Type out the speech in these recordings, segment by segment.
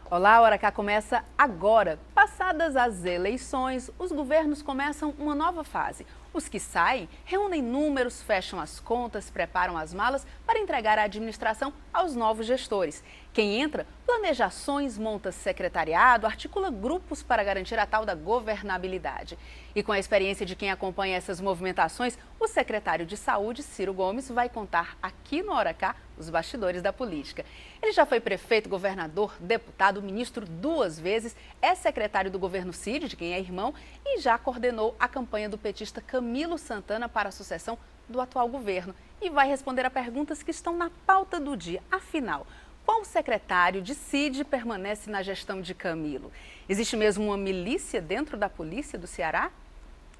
Olá, a Hora H começa agora. Passadas as eleições, os governos começam uma nova fase. Os que saem reúnem números, fecham as contas, preparam as malas para entregar a administração aos novos gestores. Quem entra planeja ações, monta secretariado, articula grupos para garantir a tal da governabilidade. E com a experiência de quem acompanha essas movimentações, o secretário de Saúde, Ciro Gomes, vai contar aqui no Hora H os bastidores da política. Ele já foi prefeito, governador, deputado, ministro 2 vezes, é secretário do governo Cid, de quem é irmão, e já coordenou a campanha do petista Camilo Santana para a sucessão do atual governo. E vai responder a perguntas que estão na pauta do dia. Afinal, qual secretário de Cid permanece na gestão de Camilo? Existe mesmo uma milícia dentro da polícia do Ceará?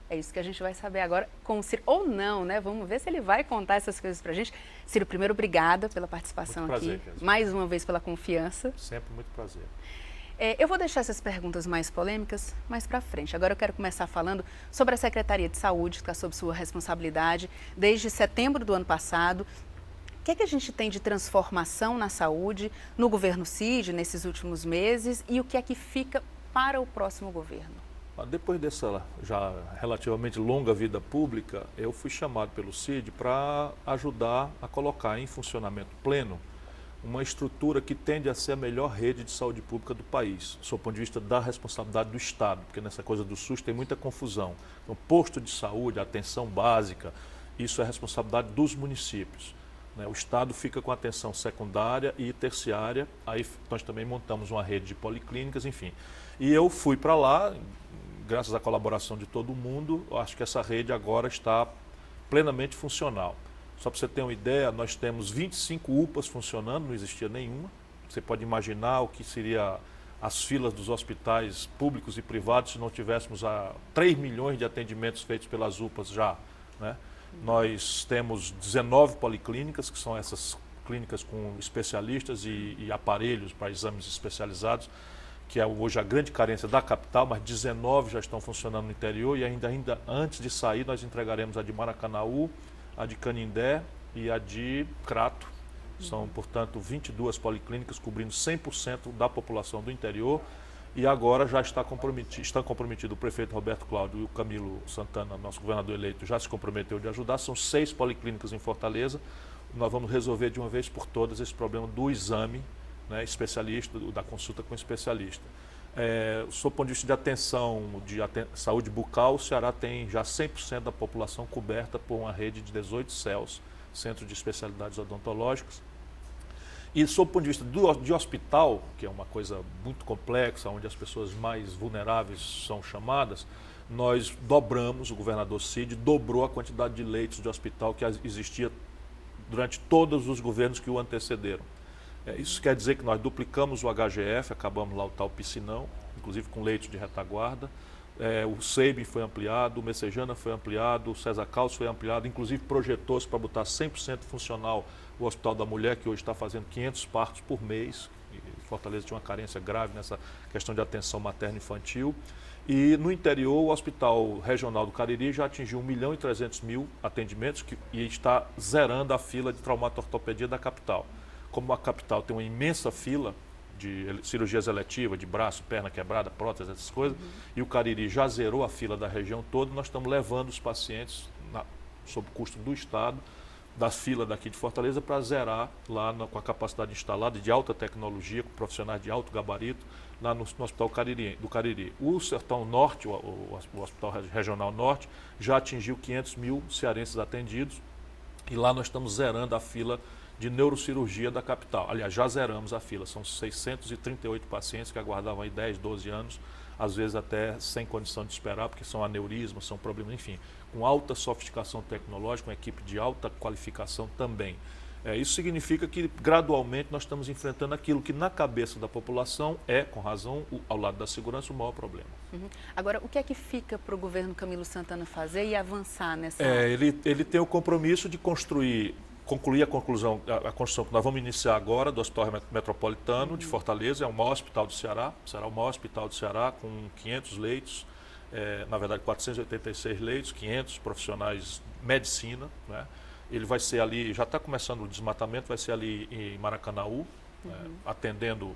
É isso que a gente vai saber agora com o Ciro, ou não, né? Vamos ver se ele vai contar essas coisas pra gente. Ciro, primeiro, obrigada pela participação muito prazer, aqui. Kézia. Mais uma vez pela confiança. Sempre muito prazer. Eu vou deixar essas perguntas mais polêmicas mais para frente. Agora eu quero começar falando sobre a Secretaria de Saúde, que está sob sua responsabilidade desde setembro do ano passado. O que é que a gente tem de transformação na saúde, no governo Cid, nesses últimos meses, e o que é que fica para o próximo governo? Depois dessa já relativamente longa vida pública, eu fui chamado pelo Cid para ajudar a colocar em funcionamento pleno uma estrutura que tende a ser a melhor rede de saúde pública do país, sob o ponto de vista da responsabilidade do Estado, porque nessa coisa do SUS tem muita confusão. Então, posto de saúde, atenção básica, isso é responsabilidade dos municípios. O Estado fica com atenção secundária e terciária, aí nós também montamos uma rede de policlínicas, enfim. E eu fui para lá, graças à colaboração de todo mundo, acho que essa rede agora está plenamente funcional. Só para você ter uma ideia, nós temos 25 UPAs funcionando, não existia nenhuma. Você pode imaginar o que seria as filas dos hospitais públicos e privados se não tivéssemos 3 milhões de atendimentos feitos pelas UPAs já, né? Nós temos 19 policlínicas, que são essas clínicas com especialistas e aparelhos para exames especializados, que é hoje a grande carência da capital, mas 19 já estão funcionando no interior e ainda antes de sair nós entregaremos a de Maracanaú, a de Canindé e a de Crato. São, portanto, 22 policlínicas cobrindo 100% da população do interior e agora já está comprometido o prefeito Roberto Cláudio e o Camilo Santana, nosso governador eleito, já se comprometeu de ajudar. São 6 policlínicas em Fortaleza. Nós vamos resolver de uma vez por todas esse problema do exame, né, especialista, da consulta com especialista. Sob o ponto de vista de atenção, saúde bucal, o Ceará tem já 100% da população coberta por uma rede de 18 CELS, Centros de Especialidades Odontológicas. E sob o ponto de vista de hospital, que é uma coisa muito complexa, onde as pessoas mais vulneráveis são chamadas, nós dobramos, o governador Cid dobrou a quantidade de leitos de hospital que existia durante todos os governos que o antecederam. Isso quer dizer que nós duplicamos o HGF, acabamos lá o tal piscinão, inclusive com leitos de retaguarda. O SEIB foi ampliado, o Messejana foi ampliado, o César Caos foi ampliado, inclusive projetou-se para botar 100% funcional o Hospital da Mulher, que hoje está fazendo 500 partos por mês. Fortaleza tinha uma carência grave nessa questão de atenção materno-infantil. E no interior, o Hospital Regional do Cariri já atingiu 1.300.000 atendimentos e está zerando a fila de traumato-ortopedia da capital. Como a capital tem uma imensa fila de cirurgias eletivas, de braço, perna quebrada, prótese, essas coisas, e o Cariri já zerou a fila da região toda, nós estamos levando os pacientes, sob custo do Estado, da fila daqui de Fortaleza para zerar lá com a capacidade instalada de alta tecnologia, com profissionais de alto gabarito, lá no Hospital do Cariri. O Sertão Norte, o Hospital Regional Norte, já atingiu 500.000 cearenses atendidos e lá nós estamos zerando a fila de neurocirurgia da capital. Aliás, já zeramos a fila, são 638 pacientes que aguardavam aí 10, 12 anos, às vezes até sem condição de esperar, porque são aneurismas, são problemas, enfim, com alta sofisticação tecnológica, uma equipe de alta qualificação também. Isso significa que gradualmente nós estamos enfrentando aquilo que na cabeça da população é, com razão, ao lado da segurança, o maior problema. Agora, o que é que fica para o governo Camilo Santana fazer e avançar nessa... Ele tem o compromisso de concluir a construção que nós vamos iniciar agora do Hospital Metropolitano de Fortaleza, é o maior hospital do Ceará, será o maior hospital do Ceará com 500 leitos, na verdade 486 leitos, 500 profissionais de medicina, né? Ele vai ser ali, já está começando o desmatamento, vai ser ali em Maracanaú, atendendo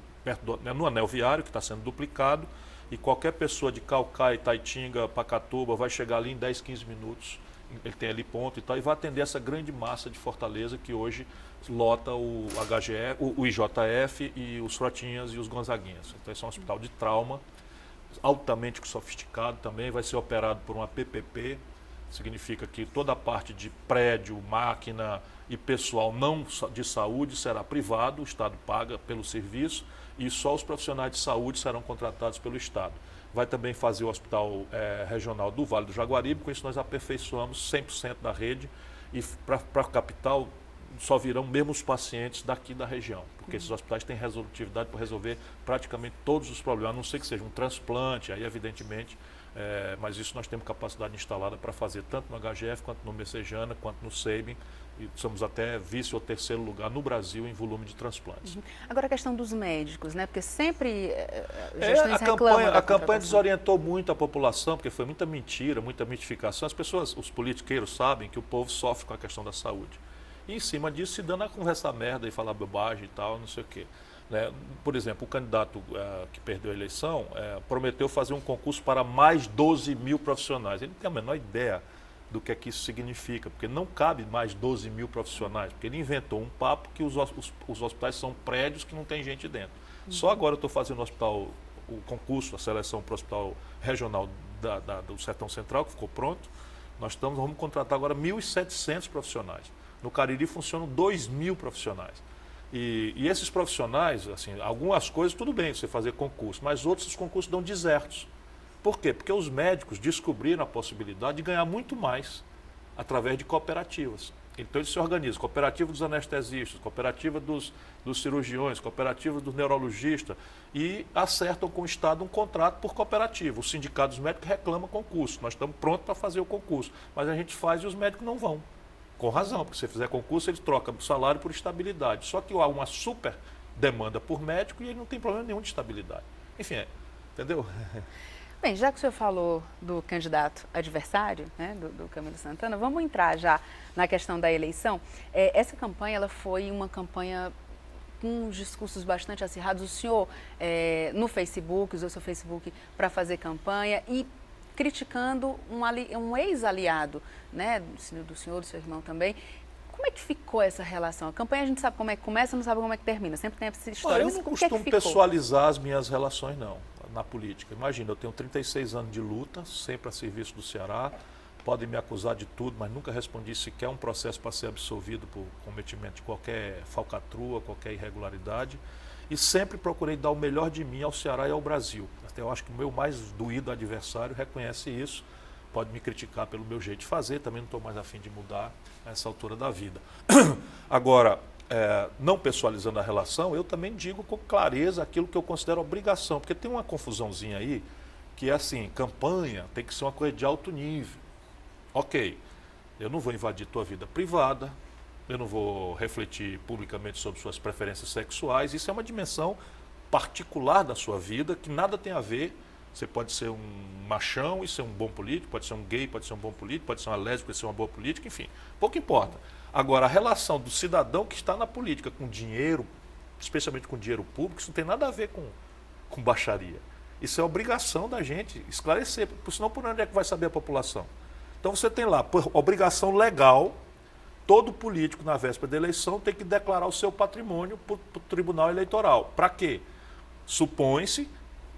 no anel viário, que está sendo duplicado, e qualquer pessoa de Caucaia, Itaitinga, Pacatuba vai chegar ali em 10, 15 minutos. Ele tem ali ponto e tal, e vai atender essa grande massa de Fortaleza que hoje lota o HGE, o IJF e os Frotinhas e os Gonzaguinhas. Então esse é um hospital de trauma, altamente sofisticado também, vai ser operado por uma PPP, significa que toda a parte de prédio, máquina e pessoal não de saúde será privado, o Estado paga pelo serviço e só os profissionais de saúde serão contratados pelo Estado. Vai também fazer o Hospital Regional do Vale do Jaguaribe, com isso nós aperfeiçoamos 100% da rede e para a capital só virão mesmo os pacientes daqui da região, porque esses hospitais têm resolutividade para resolver praticamente todos os problemas, a não ser que seja um transplante, aí evidentemente, mas isso nós temos capacidade instalada para fazer tanto no HGF, quanto no Messejana, quanto no Sabin, e somos até vice ou terceiro lugar no Brasil em volume de transplantes. Agora a questão dos médicos, né? Porque sempre a campanha desorientou muito a população, porque foi muita mentira, muita mitificação. As pessoas, os politiqueiros sabem que o povo sofre com a questão da saúde. E em cima disso se dando a conversa merda e falar bobagem e tal, não sei o quê. Né? Por exemplo, o candidato que perdeu a eleição prometeu fazer um concurso para mais 12 mil profissionais. Ele não tem a menor ideia do que é que isso significa, porque não cabe mais 12 mil profissionais, porque ele inventou um papo que os hospitais são prédios que não tem gente dentro. Só agora eu estou fazendo o concurso, a seleção para o Hospital Regional do Sertão Central, que ficou pronto. Vamos contratar agora 1.700 profissionais. No Cariri funcionam 2.000 profissionais. E esses profissionais, assim, algumas coisas tudo bem você fazer concurso, mas outros os concursos dão desertos. Por quê? Porque os médicos descobriram a possibilidade de ganhar muito mais através de cooperativas. Então eles se organizam, cooperativa dos anestesistas, cooperativa dos cirurgiões, cooperativa dos neurologistas, e acertam com o Estado um contrato por cooperativa. Os sindicatos médicos reclamam concurso, nós estamos prontos para fazer o concurso, mas a gente faz e os médicos não vão. Com razão, porque se você fizer concurso, eles trocam o salário por estabilidade. Só que há uma super demanda por médico e ele não tem problema nenhum de estabilidade. Enfim, entendeu? Bem, já que o senhor falou do candidato adversário, né, do Camilo Santana, vamos entrar já na questão da eleição. Essa campanha ela foi uma campanha com discursos bastante acirrados. O senhor, no Facebook, usou seu Facebook para fazer campanha e criticando um ex-aliado, né, do senhor, do seu irmão também. Como é que ficou essa relação? A campanha a gente sabe como é que começa, não sabe como é que termina. Sempre tem essa história. Eu não costumo pessoalizar as minhas relações, não, na política. Imagina, eu tenho 36 anos de luta, sempre a serviço do Ceará. Podem me acusar de tudo, mas nunca respondi sequer um processo para ser absolvido por cometimento de qualquer falcatrua, qualquer irregularidade. E sempre procurei dar o melhor de mim ao Ceará e ao Brasil. Até eu acho que o meu mais doído adversário reconhece isso. Pode me criticar pelo meu jeito de fazer, também não estou mais a fim de mudar a essa altura da vida. Agora, não pessoalizando a relação, eu também digo com clareza aquilo que eu considero obrigação, porque tem uma confusãozinha aí, que é assim, campanha tem que ser uma coisa de alto nível. Ok, eu não vou invadir tua vida privada, eu não vou refletir publicamente sobre suas preferências sexuais, isso é uma dimensão particular da sua vida que nada tem a ver. Você pode ser um machão e ser um bom político, pode ser um gay, pode ser um bom político, pode ser uma lésbica e ser uma boa política, enfim, pouco importa. Agora, a relação do cidadão que está na política com dinheiro, especialmente com dinheiro público, isso não tem nada a ver com baixaria. Isso é obrigação da gente esclarecer, porque senão por onde é que vai saber a população? Então você tem lá, por obrigação legal, todo político na véspera da eleição tem que declarar o seu patrimônio para o Tribunal Eleitoral. Para quê? Supõe-se,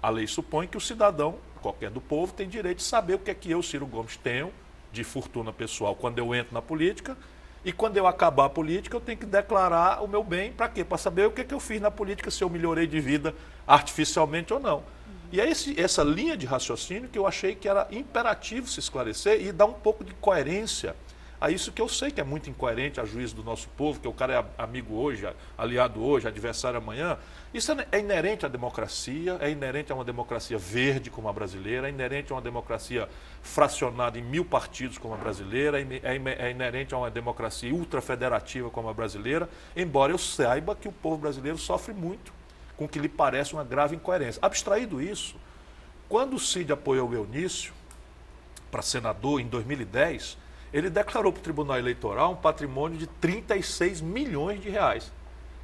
a lei supõe que o cidadão, qualquer do povo, tem direito de saber o que é que eu, Ciro Gomes, tenho de fortuna pessoal quando eu entro na política, e quando eu acabar a política eu tenho que declarar o meu bem. Para quê? Para saber o que é que eu fiz na política, se eu melhorei de vida artificialmente ou não. E é essa linha de raciocínio que eu achei que era imperativo se esclarecer e dar um pouco de coerência a isso que eu sei que é muito incoerente a juízo do nosso povo, que o cara é amigo hoje, aliado hoje, adversário amanhã. Isso é inerente à democracia, é inerente a uma democracia verde como a brasileira, é inerente a uma democracia fracionada em 1000 partidos como a brasileira, é inerente a uma democracia ultrafederativa como a brasileira, embora eu saiba que o povo brasileiro sofre muito com o que lhe parece uma grave incoerência. Abstraído isso, quando o Cid apoiou o Eunício para senador em 2010, ele declarou para o Tribunal Eleitoral um patrimônio de 36 milhões de reais,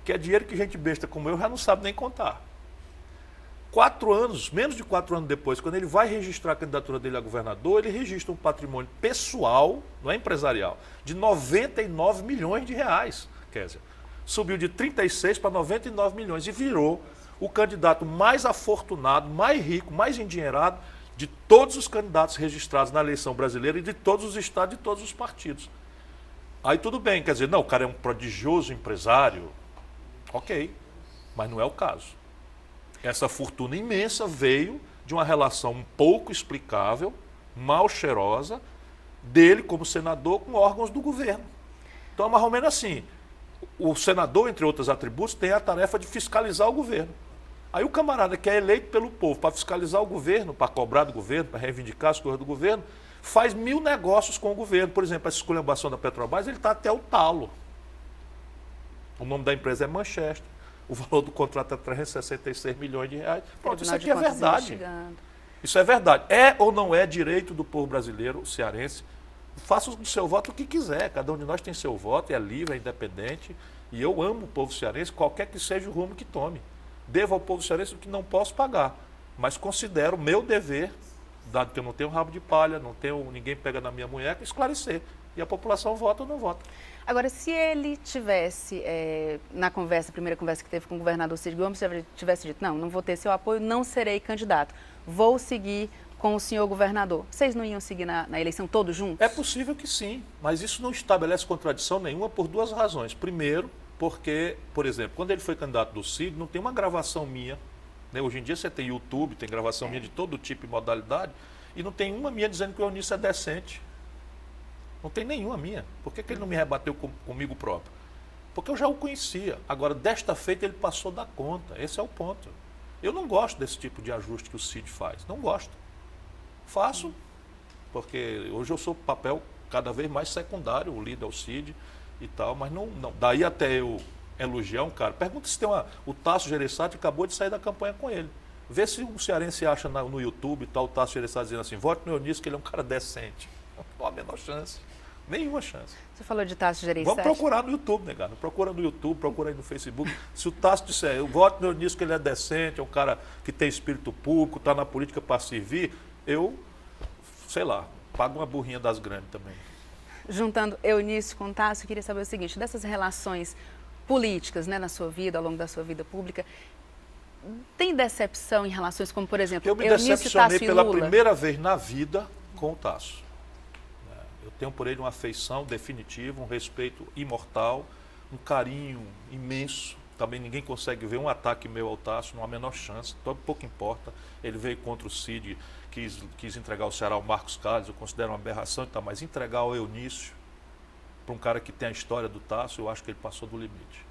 que é dinheiro que gente besta como eu já não sabe nem contar. 4 anos, menos de 4 anos depois, quando ele vai registrar a candidatura dele a governador, ele registra um patrimônio pessoal, não é empresarial, de 99 milhões de reais, Kézia. Subiu de 36 para 99 milhões e virou o candidato mais afortunado, mais rico, mais endinheirado de todos os candidatos registrados na eleição brasileira e de todos os estados e de todos os partidos. Aí tudo bem, quer dizer, não, o cara é um prodigioso empresário, ok, mas não é o caso. Essa fortuna imensa veio de uma relação um pouco explicável, mal cheirosa, dele como senador com órgãos do governo. Então é mais ou menos assim, o senador, entre outros atributos, tem a tarefa de fiscalizar o governo. Aí o camarada que é eleito pelo povo para fiscalizar o governo, para cobrar do governo, para reivindicar as coisas do governo, faz 1000 negócios com o governo. Por exemplo, essa esculhambação da Petrobras, ele está até o talo. O nome da empresa é Manchester. O valor do contrato é 366 milhões de reais. Pronto, isso aqui é verdade. Isso é verdade. É ou não é direito do povo brasileiro, cearense? Faça do seu voto o que quiser. Cada um de nós tem seu voto, é livre, é independente. E eu amo o povo cearense, qualquer que seja o rumo que tome. Devo ao povo cearense o que não posso pagar. Mas considero meu dever, dado que eu não tenho rabo de palha, não tenho ninguém pega na minha munheca, esclarecer. E a população vota ou não vota. Agora, se ele tivesse, na primeira conversa que teve com o governador Cid Gomes, tivesse dito, não vou ter seu apoio, não serei candidato, vou seguir com o senhor governador, vocês não iam seguir na eleição todos juntos? É possível que sim, mas isso não estabelece contradição nenhuma por 2 razões. Primeiro, porque, por exemplo, quando ele foi candidato do Cid, não tem uma gravação minha, né? Hoje em dia você tem YouTube, tem gravação minha de todo tipo e modalidade, e não tem uma minha dizendo que o Eunício é decente. Não tem nenhuma minha. Por que ele não me rebateu comigo próprio? Porque eu já o conhecia. Agora, desta feita, ele passou da conta. Esse é o ponto. Eu não gosto desse tipo de ajuste que o Cid faz. Não gosto. Faço, porque hoje eu sou papel cada vez mais secundário, o líder é o Cid e tal, mas não. Daí até eu elogiar um cara. Pergunta se tem o Tasso Gereissati acabou de sair da campanha com ele. Vê se um cearense acha no YouTube e tal, o Tasso Gereissati dizendo assim, vote no Eunício que ele é um cara decente. Não há a menor chance. Nenhuma chance. Você falou de Tasso Gereissati. Vamos procurar no YouTube, negado. Procura no YouTube, procura aí no Facebook. Se o Tasso disser, eu voto no Eunício que ele é decente, é um cara que tem espírito público, está na política para servir, eu, sei lá, pago uma burrinha das grandes também. Juntando Eunício com Tasso, eu queria saber o seguinte, dessas relações políticas, né, na sua vida, ao longo da sua vida pública, tem decepção em relações como, por exemplo, eu me Eunício, decepcionei Tasso e pela Lula? primeira vez na vida com o Tasso. Eu tenho por ele uma afeição definitiva, um respeito imortal, um carinho imenso. Também ninguém consegue ver um ataque meu ao Tasso, não há a menor chance, pouco importa. Ele veio contra o Cid, quis entregar o Ceará ao Marcos Carlos, eu considero uma aberração, mas entregar ao Eunício, para um cara que tem a história do Tasso, eu acho que ele passou do limite.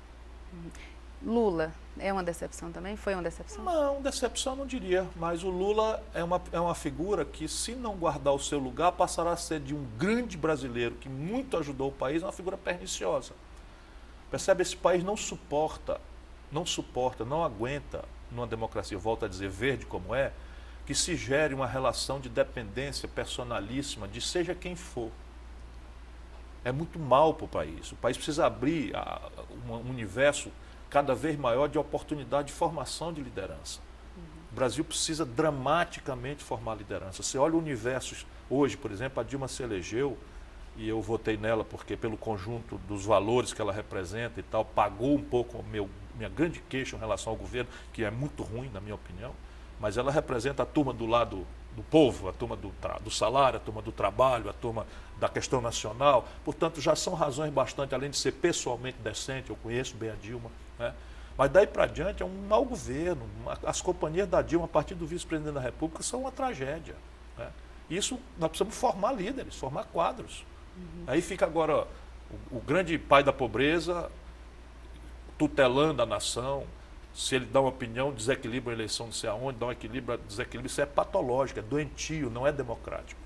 Lula é uma decepção também? Foi uma decepção? Não, decepção não diria, mas o Lula é uma figura que, se não guardar o seu lugar, passará a ser de um grande brasileiro que muito ajudou o país, uma figura perniciosa. Percebe? Esse país não suporta, não aguenta, numa democracia, volto a dizer, verde como é, que se gere uma relação de dependência personalíssima de seja quem for. É muito mal para o país. O país precisa abrir um universo cada vez maior de oportunidade de formação de liderança. O Brasil precisa dramaticamente formar liderança. Você olha o universo hoje, por exemplo, a Dilma se elegeu, e eu votei nela porque pelo conjunto dos valores que ela representa e tal, pagou um pouco minha grande queixa em relação ao governo, que é muito ruim, na minha opinião, mas ela representa a turma do lado do povo, a turma do salário, a turma do trabalho, a turma da questão nacional. Portanto, já são razões bastante, além de ser pessoalmente decente, eu conheço bem a Dilma, né? Mas daí para diante é um mau governo. As companhias da Dilma, a partir do vice-presidente da República, são uma tragédia, né? Isso nós precisamos formar líderes, formar quadros. Aí fica agora o grande pai da pobreza tutelando a nação. Se ele dá uma opinião, desequilibra a eleição não sei aonde, dá um desequilíbrio, isso é patológico, é doentio, não é democrático.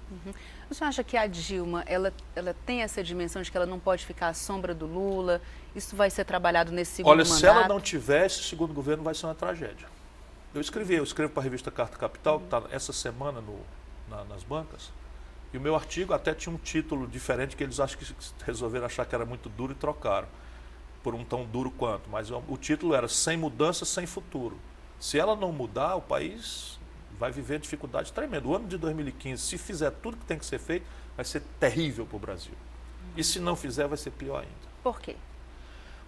O senhor acha que a Dilma, ela tem essa dimensão de que ela não pode ficar à sombra do Lula? Isso vai ser trabalhado nesse segundo mandato? Olha, se ela não tiver, esse segundo governo vai ser uma tragédia. Eu escrevo para a revista Carta Capital, que está essa semana nas bancas, e o meu artigo até tinha um título diferente, que eles acham que resolveram achar que era muito duro e trocaram por um tão duro quanto, mas o título era Sem Mudança, Sem Futuro. Se ela não mudar, o país vai viver dificuldade tremenda. O ano de 2015, se fizer tudo que tem que ser feito, vai ser terrível para o Brasil. E se não fizer, vai ser pior ainda. Por quê?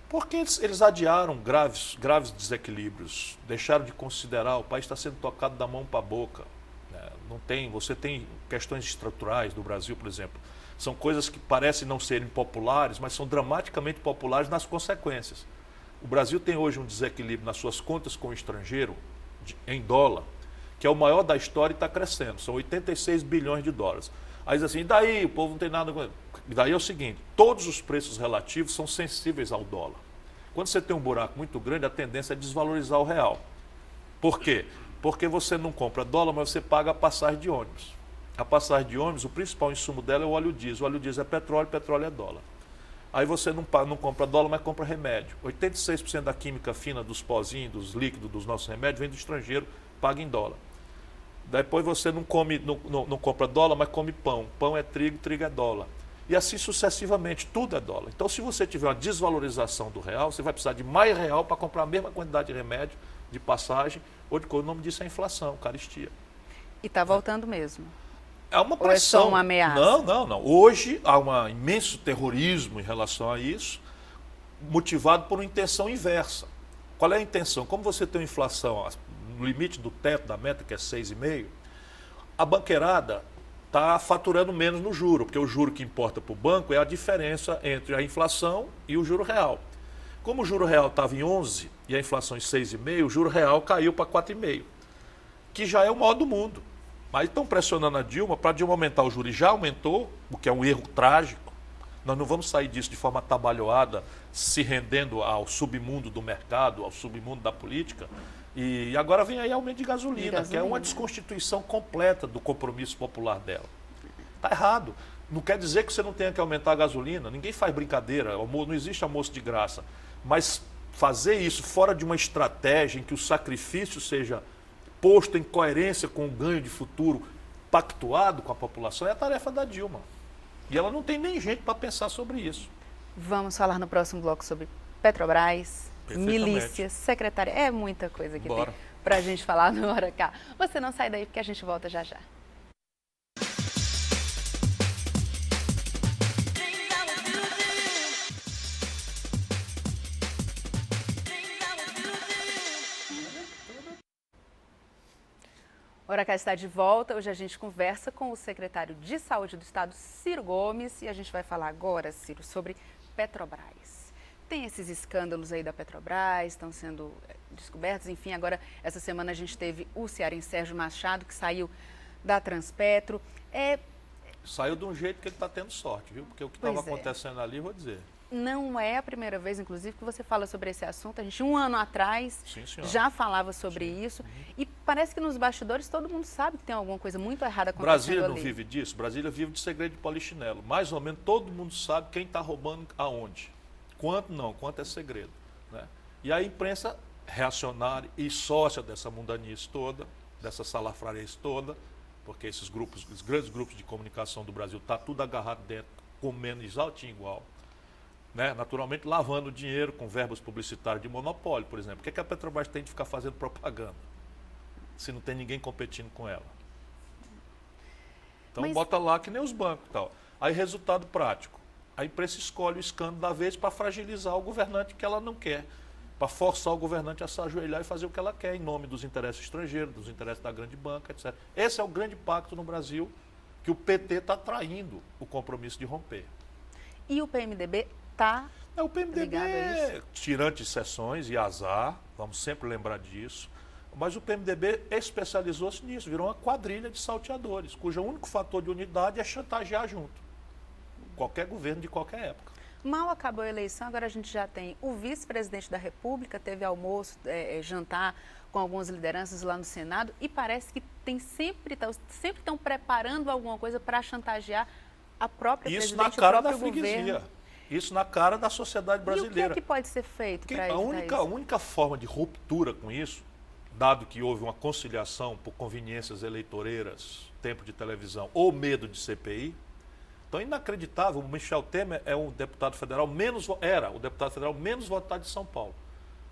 Porque eles adiaram graves desequilíbrios, deixaram de considerar, o país está sendo tocado da mão para a boca. Né? Você tem questões estruturais do Brasil, por exemplo. São coisas que parecem não serem populares, mas são dramaticamente populares nas consequências. O Brasil tem hoje um desequilíbrio nas suas contas com o estrangeiro, em dólar, que é o maior da história e está crescendo. São 86 bilhões de dólares. Aí diz assim, e daí? O povo não tem nada com isso. E daí é o seguinte, todos os preços relativos são sensíveis ao dólar. Quando você tem um buraco muito grande, a tendência é desvalorizar o real. Por quê? Porque você não compra dólar, mas você paga a passagem de ônibus. A passagem de ônibus, o principal insumo dela é o óleo diesel. O óleo diesel é petróleo é dólar. Aí você não compra dólar, mas compra remédio. 86% da química fina dos pozinhos, dos líquidos dos nossos remédios, vem do estrangeiro, paga em dólar. Depois você não compra dólar, mas come pão. Pão é trigo, trigo é dólar. E assim sucessivamente, tudo é dólar. Então, se você tiver uma desvalorização do real, você vai precisar de mais real para comprar a mesma quantidade de remédio, de passagem, ou de coisa. O nome disso é inflação, caristia. E está voltando mesmo? É uma pressão. Ou é só uma ameaça? Não. Hoje há um imenso terrorismo em relação a isso, motivado por uma intenção inversa. Qual é a intenção? Como você tem uma inflação no limite do teto da meta, que é 6,5%, a banqueirada está faturando menos no juro, porque o juro que importa para o banco é a diferença entre a inflação e o juro real. Como o juro real estava em 11% e a inflação em 6,5%, o juro real caiu para 4,5%, que já é o maior do mundo. Mas estão pressionando a Dilma para a Dilma aumentar o juro, e já aumentou, o que é um erro trágico. Nós não vamos sair disso de forma atabalhoada, se rendendo ao submundo do mercado, ao submundo da política. E agora vem aí aumento de gasolina, que é uma desconstituição completa do compromisso popular dela. Está errado. Não quer dizer que você não tenha que aumentar a gasolina. Ninguém faz brincadeira, não existe almoço de graça. Mas fazer isso fora de uma estratégia em que o sacrifício seja posto em coerência com o ganho de futuro pactuado com a população é a tarefa da Dilma. E ela não tem nem gente para pensar sobre isso. Vamos falar no próximo bloco sobre Petrobras, milícia, secretária. É muita coisa que tem para a gente falar no Hora K. Você não sai daí porque a gente volta já já. Hora K está de volta. Hoje a gente conversa com o secretário de Saúde do Estado, Ciro Gomes, e a gente vai falar agora, Ciro, sobre Petrobras. Tem esses escândalos aí da Petrobras, estão sendo descobertos. Enfim, agora, essa semana a gente teve o cearense Sérgio Machado, que saiu da Transpetro. Saiu de um jeito que ele está tendo sorte, viu? Porque o que estava acontecendo ali, vou dizer. Não é a primeira vez, inclusive, que você fala sobre esse assunto. A gente, um ano atrás, já falava sobre isso. E parece que nos bastidores todo mundo sabe que tem alguma coisa muito errada acontecendo Brasília não ali. vive disso? Brasília vive de segredo de polichinelo. Mais ou menos todo mundo sabe quem está roubando aonde. Quanto não, quanto é segredo. Né? E a imprensa reacionária e sócia dessa mundanice toda, dessa salafrarice toda, porque esses grupos, os grandes grupos de comunicação do Brasil, está tudo agarrado dentro, comendo exaltinho igual. Né? Naturalmente, lavando dinheiro com verbos publicitários de monopólio, por exemplo. Por que a Petrobras tem de ficar fazendo propaganda, se não tem ninguém competindo com ela? Então, bota lá que nem os bancos e tal. Aí, resultado prático. A imprensa escolhe o escândalo da vez para fragilizar o governante que ela não quer, para forçar o governante a se ajoelhar e fazer o que ela quer, em nome dos interesses estrangeiros, dos interesses da grande banca, etc. Esse é o grande pacto no Brasil, que o PT está traindo o compromisso de romper. E o PMDB está o PMDB ligado a isso? Tirante de sessões e azar, vamos sempre lembrar disso, mas o PMDB especializou-se nisso, virou uma quadrilha de salteadores, cujo único fator de unidade é chantagear junto. Qualquer governo de qualquer época. Mal acabou a eleição, agora a gente já tem o vice-presidente da República, teve almoço, jantar com algumas lideranças lá no Senado e parece que sempre estão preparando alguma coisa para chantagear a própria presidente, isso na cara da freguesia. Governo. Isso na cara da sociedade brasileira. E o que pode ser feito para evitar a única forma de ruptura com isso, dado que houve uma conciliação por conveniências eleitoreiras, tempo de televisão ou medo de CPI, então é inacreditável. O Michel Temer é o deputado federal era o deputado federal menos votado de São Paulo.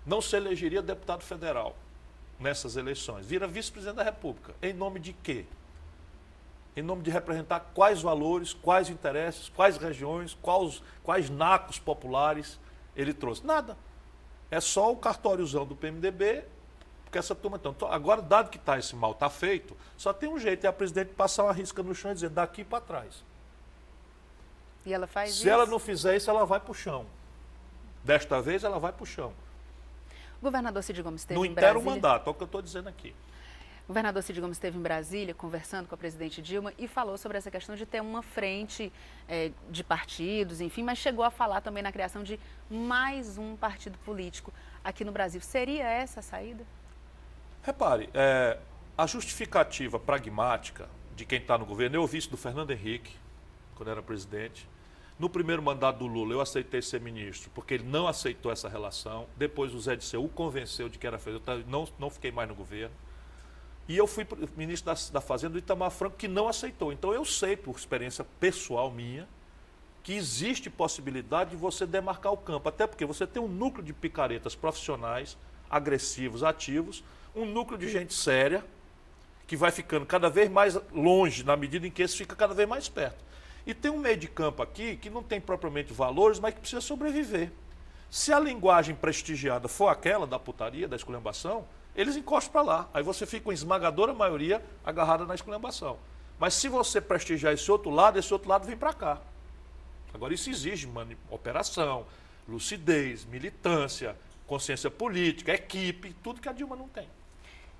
Não se elegeria deputado federal. nessas eleições, vira vice-presidente da República. Em nome de quê? Em nome de representar quais valores, quais interesses, quais regiões, quais nacos populares ele trouxe. Nada. É só o cartóriozão do PMDB, porque essa turma... Então, agora, dado que esse mal está feito, só tem um jeito, é a presidente passar uma risca no chão e dizer daqui para trás. E ela faz isso? Se ela não fizer isso, ela vai para o chão. Desta vez, ela vai para o chão. O governador Cid Gomes esteve no em Brasília. No inteiro mandato, é o que eu estou dizendo aqui. O governador Cid Gomes esteve em Brasília conversando com a presidente Dilma e falou sobre essa questão de ter uma frente de partidos, enfim, mas chegou a falar também na criação de mais um partido político aqui no Brasil. Seria essa a saída? Repare, a justificativa pragmática de quem está no governo, eu ouvi isso do Fernando Henrique, quando era presidente. No primeiro mandato do Lula, eu aceitei ser ministro, porque ele não aceitou essa relação. Depois o Zé Disseu o convenceu de que era feito, eu não fiquei mais no governo. E eu fui ministro da Fazenda do Itamar Franco, que não aceitou. Então eu sei, por experiência pessoal minha, que existe possibilidade de você demarcar o campo. Até porque você tem um núcleo de picaretas profissionais, agressivos, ativos, um núcleo de gente séria, que vai ficando cada vez mais longe, na medida em que esse fica cada vez mais perto. E tem um meio de campo aqui que não tem propriamente valores, mas que precisa sobreviver. Se a linguagem prestigiada for aquela da putaria, da esculhambação, eles encostam para lá. Aí você fica com esmagadora maioria agarrada na esculhambação. Mas se você prestigiar esse outro lado vem para cá. Agora isso exige operação, lucidez, militância, consciência política, equipe, tudo que a Dilma não tem.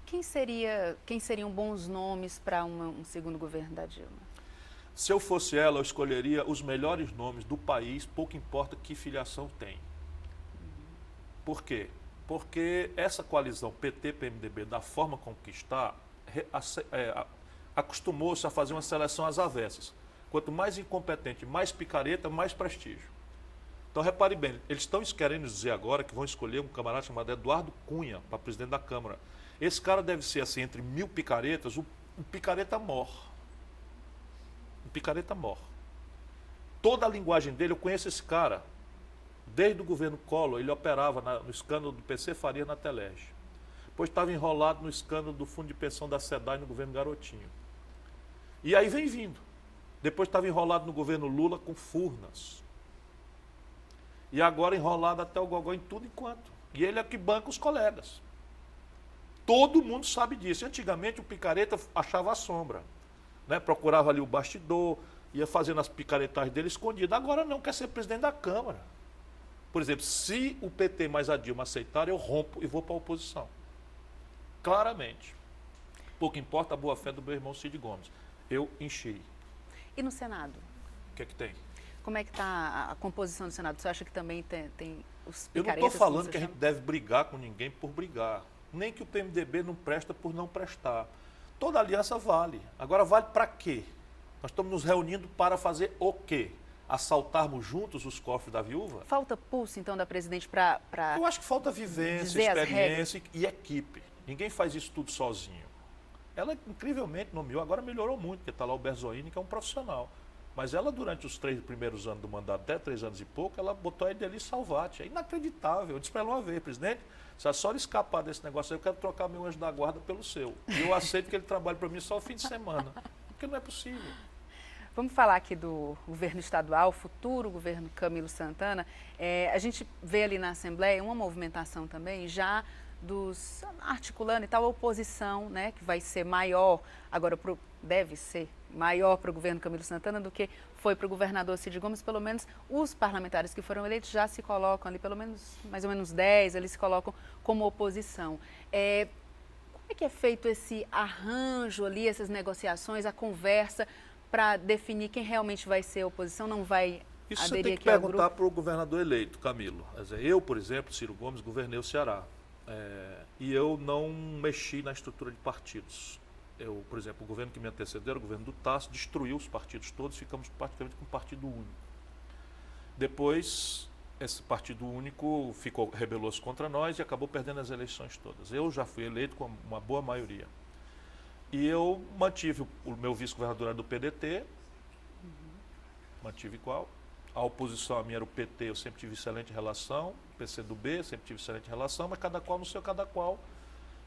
Quem seriam bons nomes para um segundo governo da Dilma? Se eu fosse ela, eu escolheria os melhores nomes do país, pouco importa que filiação tem. Por quê? Porque essa coalizão PT-PMDB, da forma como que está, acostumou-se a fazer uma seleção às avessas. Quanto mais incompetente, mais picareta, mais prestígio. Então, repare bem, eles estão querendo dizer agora que vão escolher um camarada chamado Eduardo Cunha para presidente da Câmara. Esse cara deve ser, assim, entre 1000 picaretas, um picareta mor. Um picareta mor. Toda a linguagem dele, eu conheço esse cara. Desde o governo Collor, ele operava no escândalo do PC Faria na Telege. Depois estava enrolado no escândalo do fundo de pensão da SEDAI no governo Garotinho. E aí vem vindo. Depois estava enrolado no governo Lula com Furnas. E agora enrolado até o gogó em tudo enquanto. E ele é que banca os colegas. Todo mundo sabe disso. Antigamente o picareta achava a sombra. Né? Procurava ali o bastidor, ia fazendo as picaretagens dele escondidas. Agora não, quer ser presidente da Câmara. Por exemplo, se o PT mais a Dilma aceitar, eu rompo e vou para a oposição. Claramente. Pouco importa a boa-fé do meu irmão Cid Gomes. Eu enchi. E no Senado? O que é que tem? Como é que está a composição do Senado? Você acha que também tem os picaretas? Eu não estou falando que a gente deve brigar com ninguém por brigar. Nem que o PMDB não presta por não prestar. Toda aliança vale. Agora vale para quê? Nós estamos nos reunindo para fazer o quê? Assaltarmos juntos os cofres da viúva? Falta pulso, então, da presidente para... Eu acho que falta vivência, experiência e equipe. Ninguém faz isso tudo sozinho. Ela, incrivelmente, nomeou, agora melhorou muito, porque está lá o Berzoini, que é um profissional. Mas ela, durante os 3 primeiros anos do mandato, até 3 anos e pouco, ela botou a Edeli Salvati. É inacreditável. Eu disse para ela uma vez, presidente, se a senhora escapar desse negócio, eu quero trocar meu anjo da guarda pelo seu. E eu aceito que ele trabalhe para mim só o fim de semana. Porque não é possível. Vamos falar aqui do governo estadual, futuro governo Camilo Santana. A gente vê ali na Assembleia uma movimentação também já dos articulando e tal, a oposição, né, que vai ser maior, agora deve ser maior para o governo Camilo Santana do que foi para o governador Cid Gomes. Pelo menos os parlamentares que foram eleitos já se colocam ali, pelo menos mais ou menos 10, eles se colocam como oposição. Como é que é feito esse arranjo ali, essas negociações, a conversa para definir quem realmente vai ser oposição, não vai isso aderir você tem que aqui ao perguntar grupo? para o governador eleito, Camilo. Eu, por exemplo, Ciro Gomes, governei o Ceará. E eu não mexi na estrutura de partidos. Por exemplo, o governo que me antecedeu, o governo do Tasso, destruiu os partidos todos, ficamos praticamente com um partido único. Depois, esse partido único rebelou-se contra nós e acabou perdendo as eleições todas. Eu já fui eleito com uma boa maioria. E eu mantive o meu vice-governador era do PDT, mantive igual. A oposição a mim era o PT, eu sempre tive excelente relação. PCdoB, sempre tive excelente relação, mas cada qual no seu cada qual.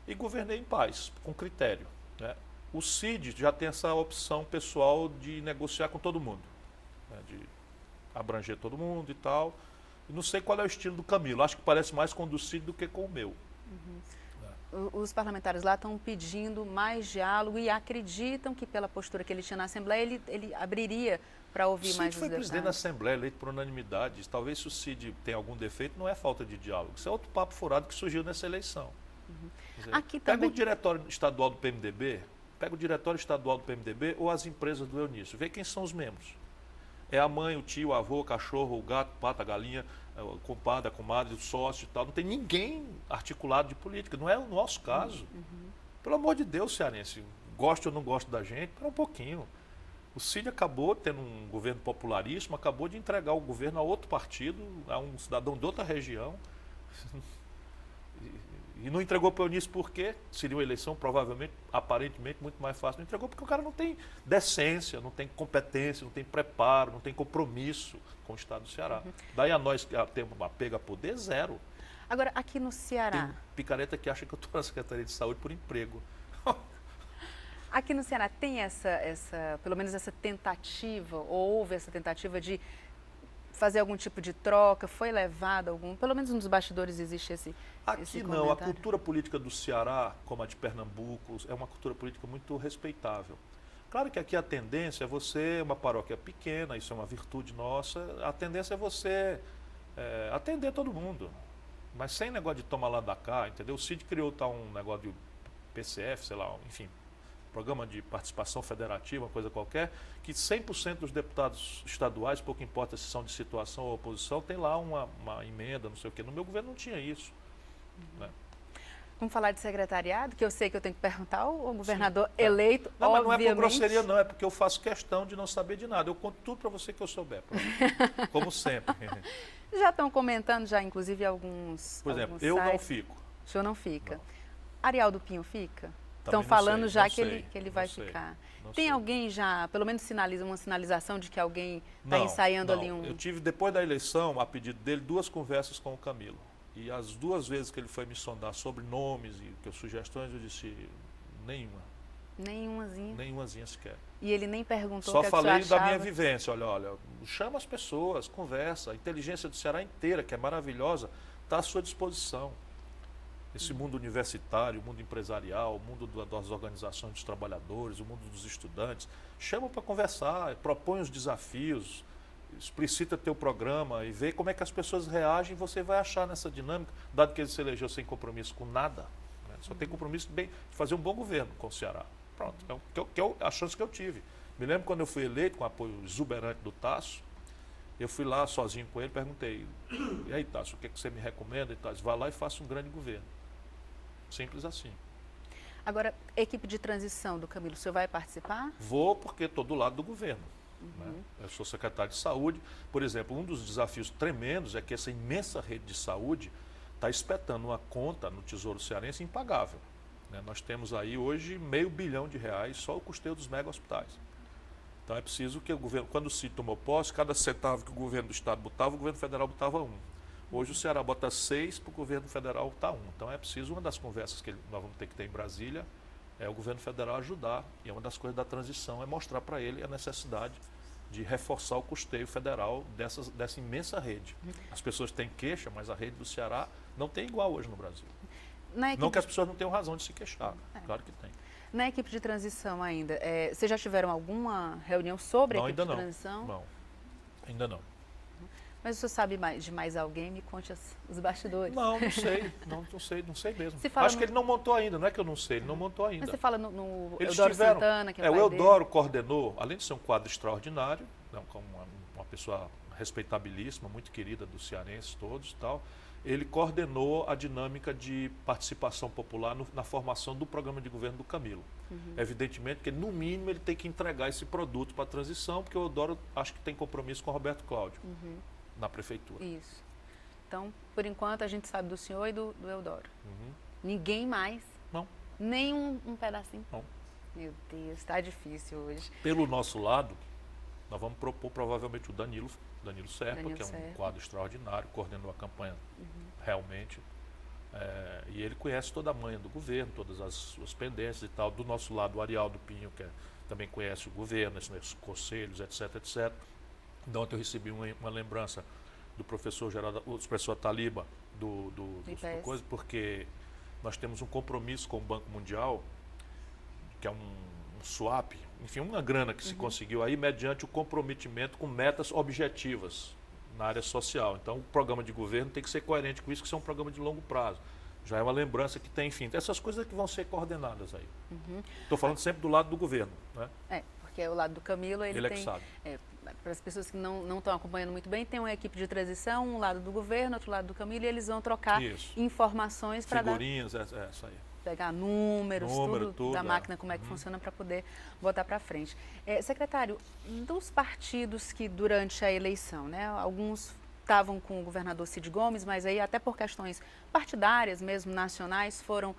e governei em paz, com critério, né? O Cid já tem essa opção pessoal de negociar com todo mundo, né? De abranger todo mundo e tal. E não sei qual é o estilo do Camilo, acho que parece mais com o do Cid do que com o meu. Os parlamentares lá estão pedindo mais diálogo e acreditam que pela postura que ele tinha na Assembleia, ele abriria para ouvir mais os Cid foi presidente da deputados. Assembleia, eleito por unanimidade. Talvez se o Cid tem algum defeito, não é falta de diálogo. Isso é outro papo furado que surgiu nessa eleição. Quer dizer, Aqui pega também. o diretório estadual do PMDB, pega o diretório estadual do PMDB ou as empresas do Eunício, vê quem são os membros. É a mãe, o tio, o avô, o cachorro, o gato, o pato, a galinha, o compadre, a comadre, o sócio e tal. Não tem ninguém articulado de política. Não é o nosso caso. Pelo amor de Deus, cearense, goste ou não goste da gente, espera um pouquinho. O Cid acabou tendo um governo popularíssimo, acabou de entregar o governo a outro partido, a um cidadão de outra região. E não entregou para o Eunício porque seria uma eleição provavelmente, aparentemente, muito mais fácil. Não entregou porque o cara não tem decência, não tem competência, não tem preparo, não tem compromisso com o Estado do Ceará. Daí a nós que temos uma apego a poder zero. Agora, aqui no Ceará. Tem picareta que acha que eu estou na Secretaria de Saúde por emprego. Aqui no Ceará tem pelo menos essa tentativa, ou houve essa tentativa de fazer algum tipo de troca, foi levado algum, pelo menos nos bastidores existe esse Aqui não, a cultura política do Ceará, como a de Pernambuco, é uma cultura política muito respeitável. Claro que aqui a tendência é você, uma paróquia pequena, isso é uma virtude nossa, a tendência é você atender todo mundo, mas sem negócio de tomar lá da cá, entendeu? O Cid criou um negócio de PCF, sei lá, enfim, programa de participação federativa, uma coisa qualquer, que 100% dos deputados estaduais, pouco importa se são de situação ou oposição, tem lá uma emenda, não sei o quê. No meu governo não tinha isso. Né? Vamos falar de secretariado, que eu sei que eu tenho que perguntar ao governador eleito, não, mas obviamente. não é por grosseria não, é porque eu faço questão de não saber de nada. Eu conto tudo para você que eu souber, como sempre. Já estão comentando, já inclusive alguns Por exemplo, alguns eu não sites. fico. O senhor não fica. Não. Arialdo Pinho fica? Estão Também não falando sei, já não que sei, ele vai não sei, ficar. não Tem sei. alguém já, pelo menos uma sinalização de que alguém está Não, ensaiando não. ali um... Eu tive, depois da eleição, a pedido dele, 2 conversas com o Camilo. E as 2 vezes que ele foi me sondar sobre nomes e sugestões, eu disse nenhuma. Nenhumazinha. Nenhumazinha sequer. E ele nem perguntou Só o que é que o falei senhor da minha achava. vivência. Olha, chama as pessoas, conversa. A inteligência do Ceará inteira, que é maravilhosa, está à sua disposição. Esse mundo universitário, o mundo empresarial, o mundo das organizações dos trabalhadores, o mundo dos estudantes, chama para conversar, propõe os desafios, explicita teu programa e vê como é que as pessoas reagem, você vai achar nessa dinâmica, dado que ele se elegeu sem compromisso com nada, né? Só tem compromisso de fazer um bom governo com o Ceará. Pronto, a chance que eu tive. Me lembro quando eu fui eleito, com apoio exuberante do Tasso, eu fui lá sozinho com ele, perguntei, e aí Tasso, o que, é que você me recomenda? E Tasso, vá lá e faça um grande governo. Simples assim. Agora, equipe de transição do Camilo, o senhor vai participar? Vou porque estou do lado do governo. Né? Eu sou secretário de saúde. Por exemplo, um dos desafios tremendos é que essa imensa rede de saúde está espetando uma conta no Tesouro Cearense impagável. Né? Nós temos aí hoje R$500 bilhão só o custeio dos mega hospitais. Então é preciso que o governo, quando o Cid tomou posse, cada centavo que o governo do estado botava, o governo federal botava 1. Hoje o Ceará bota 6 para o governo federal botar 1. Então é preciso, uma das conversas que nós vamos ter que ter em Brasília, é o governo federal ajudar. E uma das coisas da transição é mostrar para ele a necessidade de reforçar o custeio federal dessa imensa rede. As pessoas têm queixa, mas a rede do Ceará não tem igual hoje no Brasil. Não que as pessoas não tenham razão de se queixar, claro que tem. Na equipe de transição ainda, vocês já tiveram alguma reunião sobre a equipe de transição? Não, ainda não. Mas o senhor sabe de mais alguém? Me conte os bastidores. Não sei, não sei mesmo. Acho que ele não montou ainda, não é que eu não sei, ele não montou ainda. Mas você fala no Eles Eudoro tiveram, Santana, que é o o pai Eudoro dele. coordenou, além de ser um quadro extraordinário, né, como uma pessoa respeitabilíssima, muito querida dos cearenses todos e tal, ele coordenou a dinâmica de participação popular na formação do programa de governo do Camilo. Evidentemente que, no mínimo, ele tem que entregar esse produto para a transição, porque o Eudoro acho que tem compromisso com o Roberto Cláudio, na prefeitura. Isso. Então, por enquanto, a gente sabe do senhor e do Eudoro. Ninguém mais? Não. Nem um pedacinho? Não. Meu Deus, está difícil hoje. Pelo nosso lado, nós vamos propor provavelmente o Danilo Serpa, que é um Serpa. quadro extraordinário, coordenou a campanha realmente. E ele conhece toda a manha do governo, todas as pendências e tal. Do nosso lado, o Arialdo Pinho, que também conhece o governo, esses conselhos, etc, etc. Então, ontem eu recebi uma lembrança do professor Taliba, do coisa, porque nós temos um compromisso com o Banco Mundial, que é um swap, enfim, uma grana que se conseguiu aí mediante o comprometimento com metas objetivas na área social. Então, o programa de governo tem que ser coerente com isso, que isso é um programa de longo prazo. Já é uma lembrança que tem, enfim, essas coisas que vão ser coordenadas aí. Estou falando sempre do lado do governo, né? Porque o lado do Camilo, ele é tem... que sabe. Para as pessoas que não estão acompanhando muito bem, tem uma equipe de transição, um lado do governo, outro lado do Camilo, e eles vão trocar informações para dar... Figurinhas, isso aí. Pegar números, tudo da máquina, como é que funciona para poder botar para frente. Secretário, dos partidos que durante a eleição, né, alguns estavam com o governador Cid Gomes, mas aí até por questões partidárias mesmo, nacionais, foram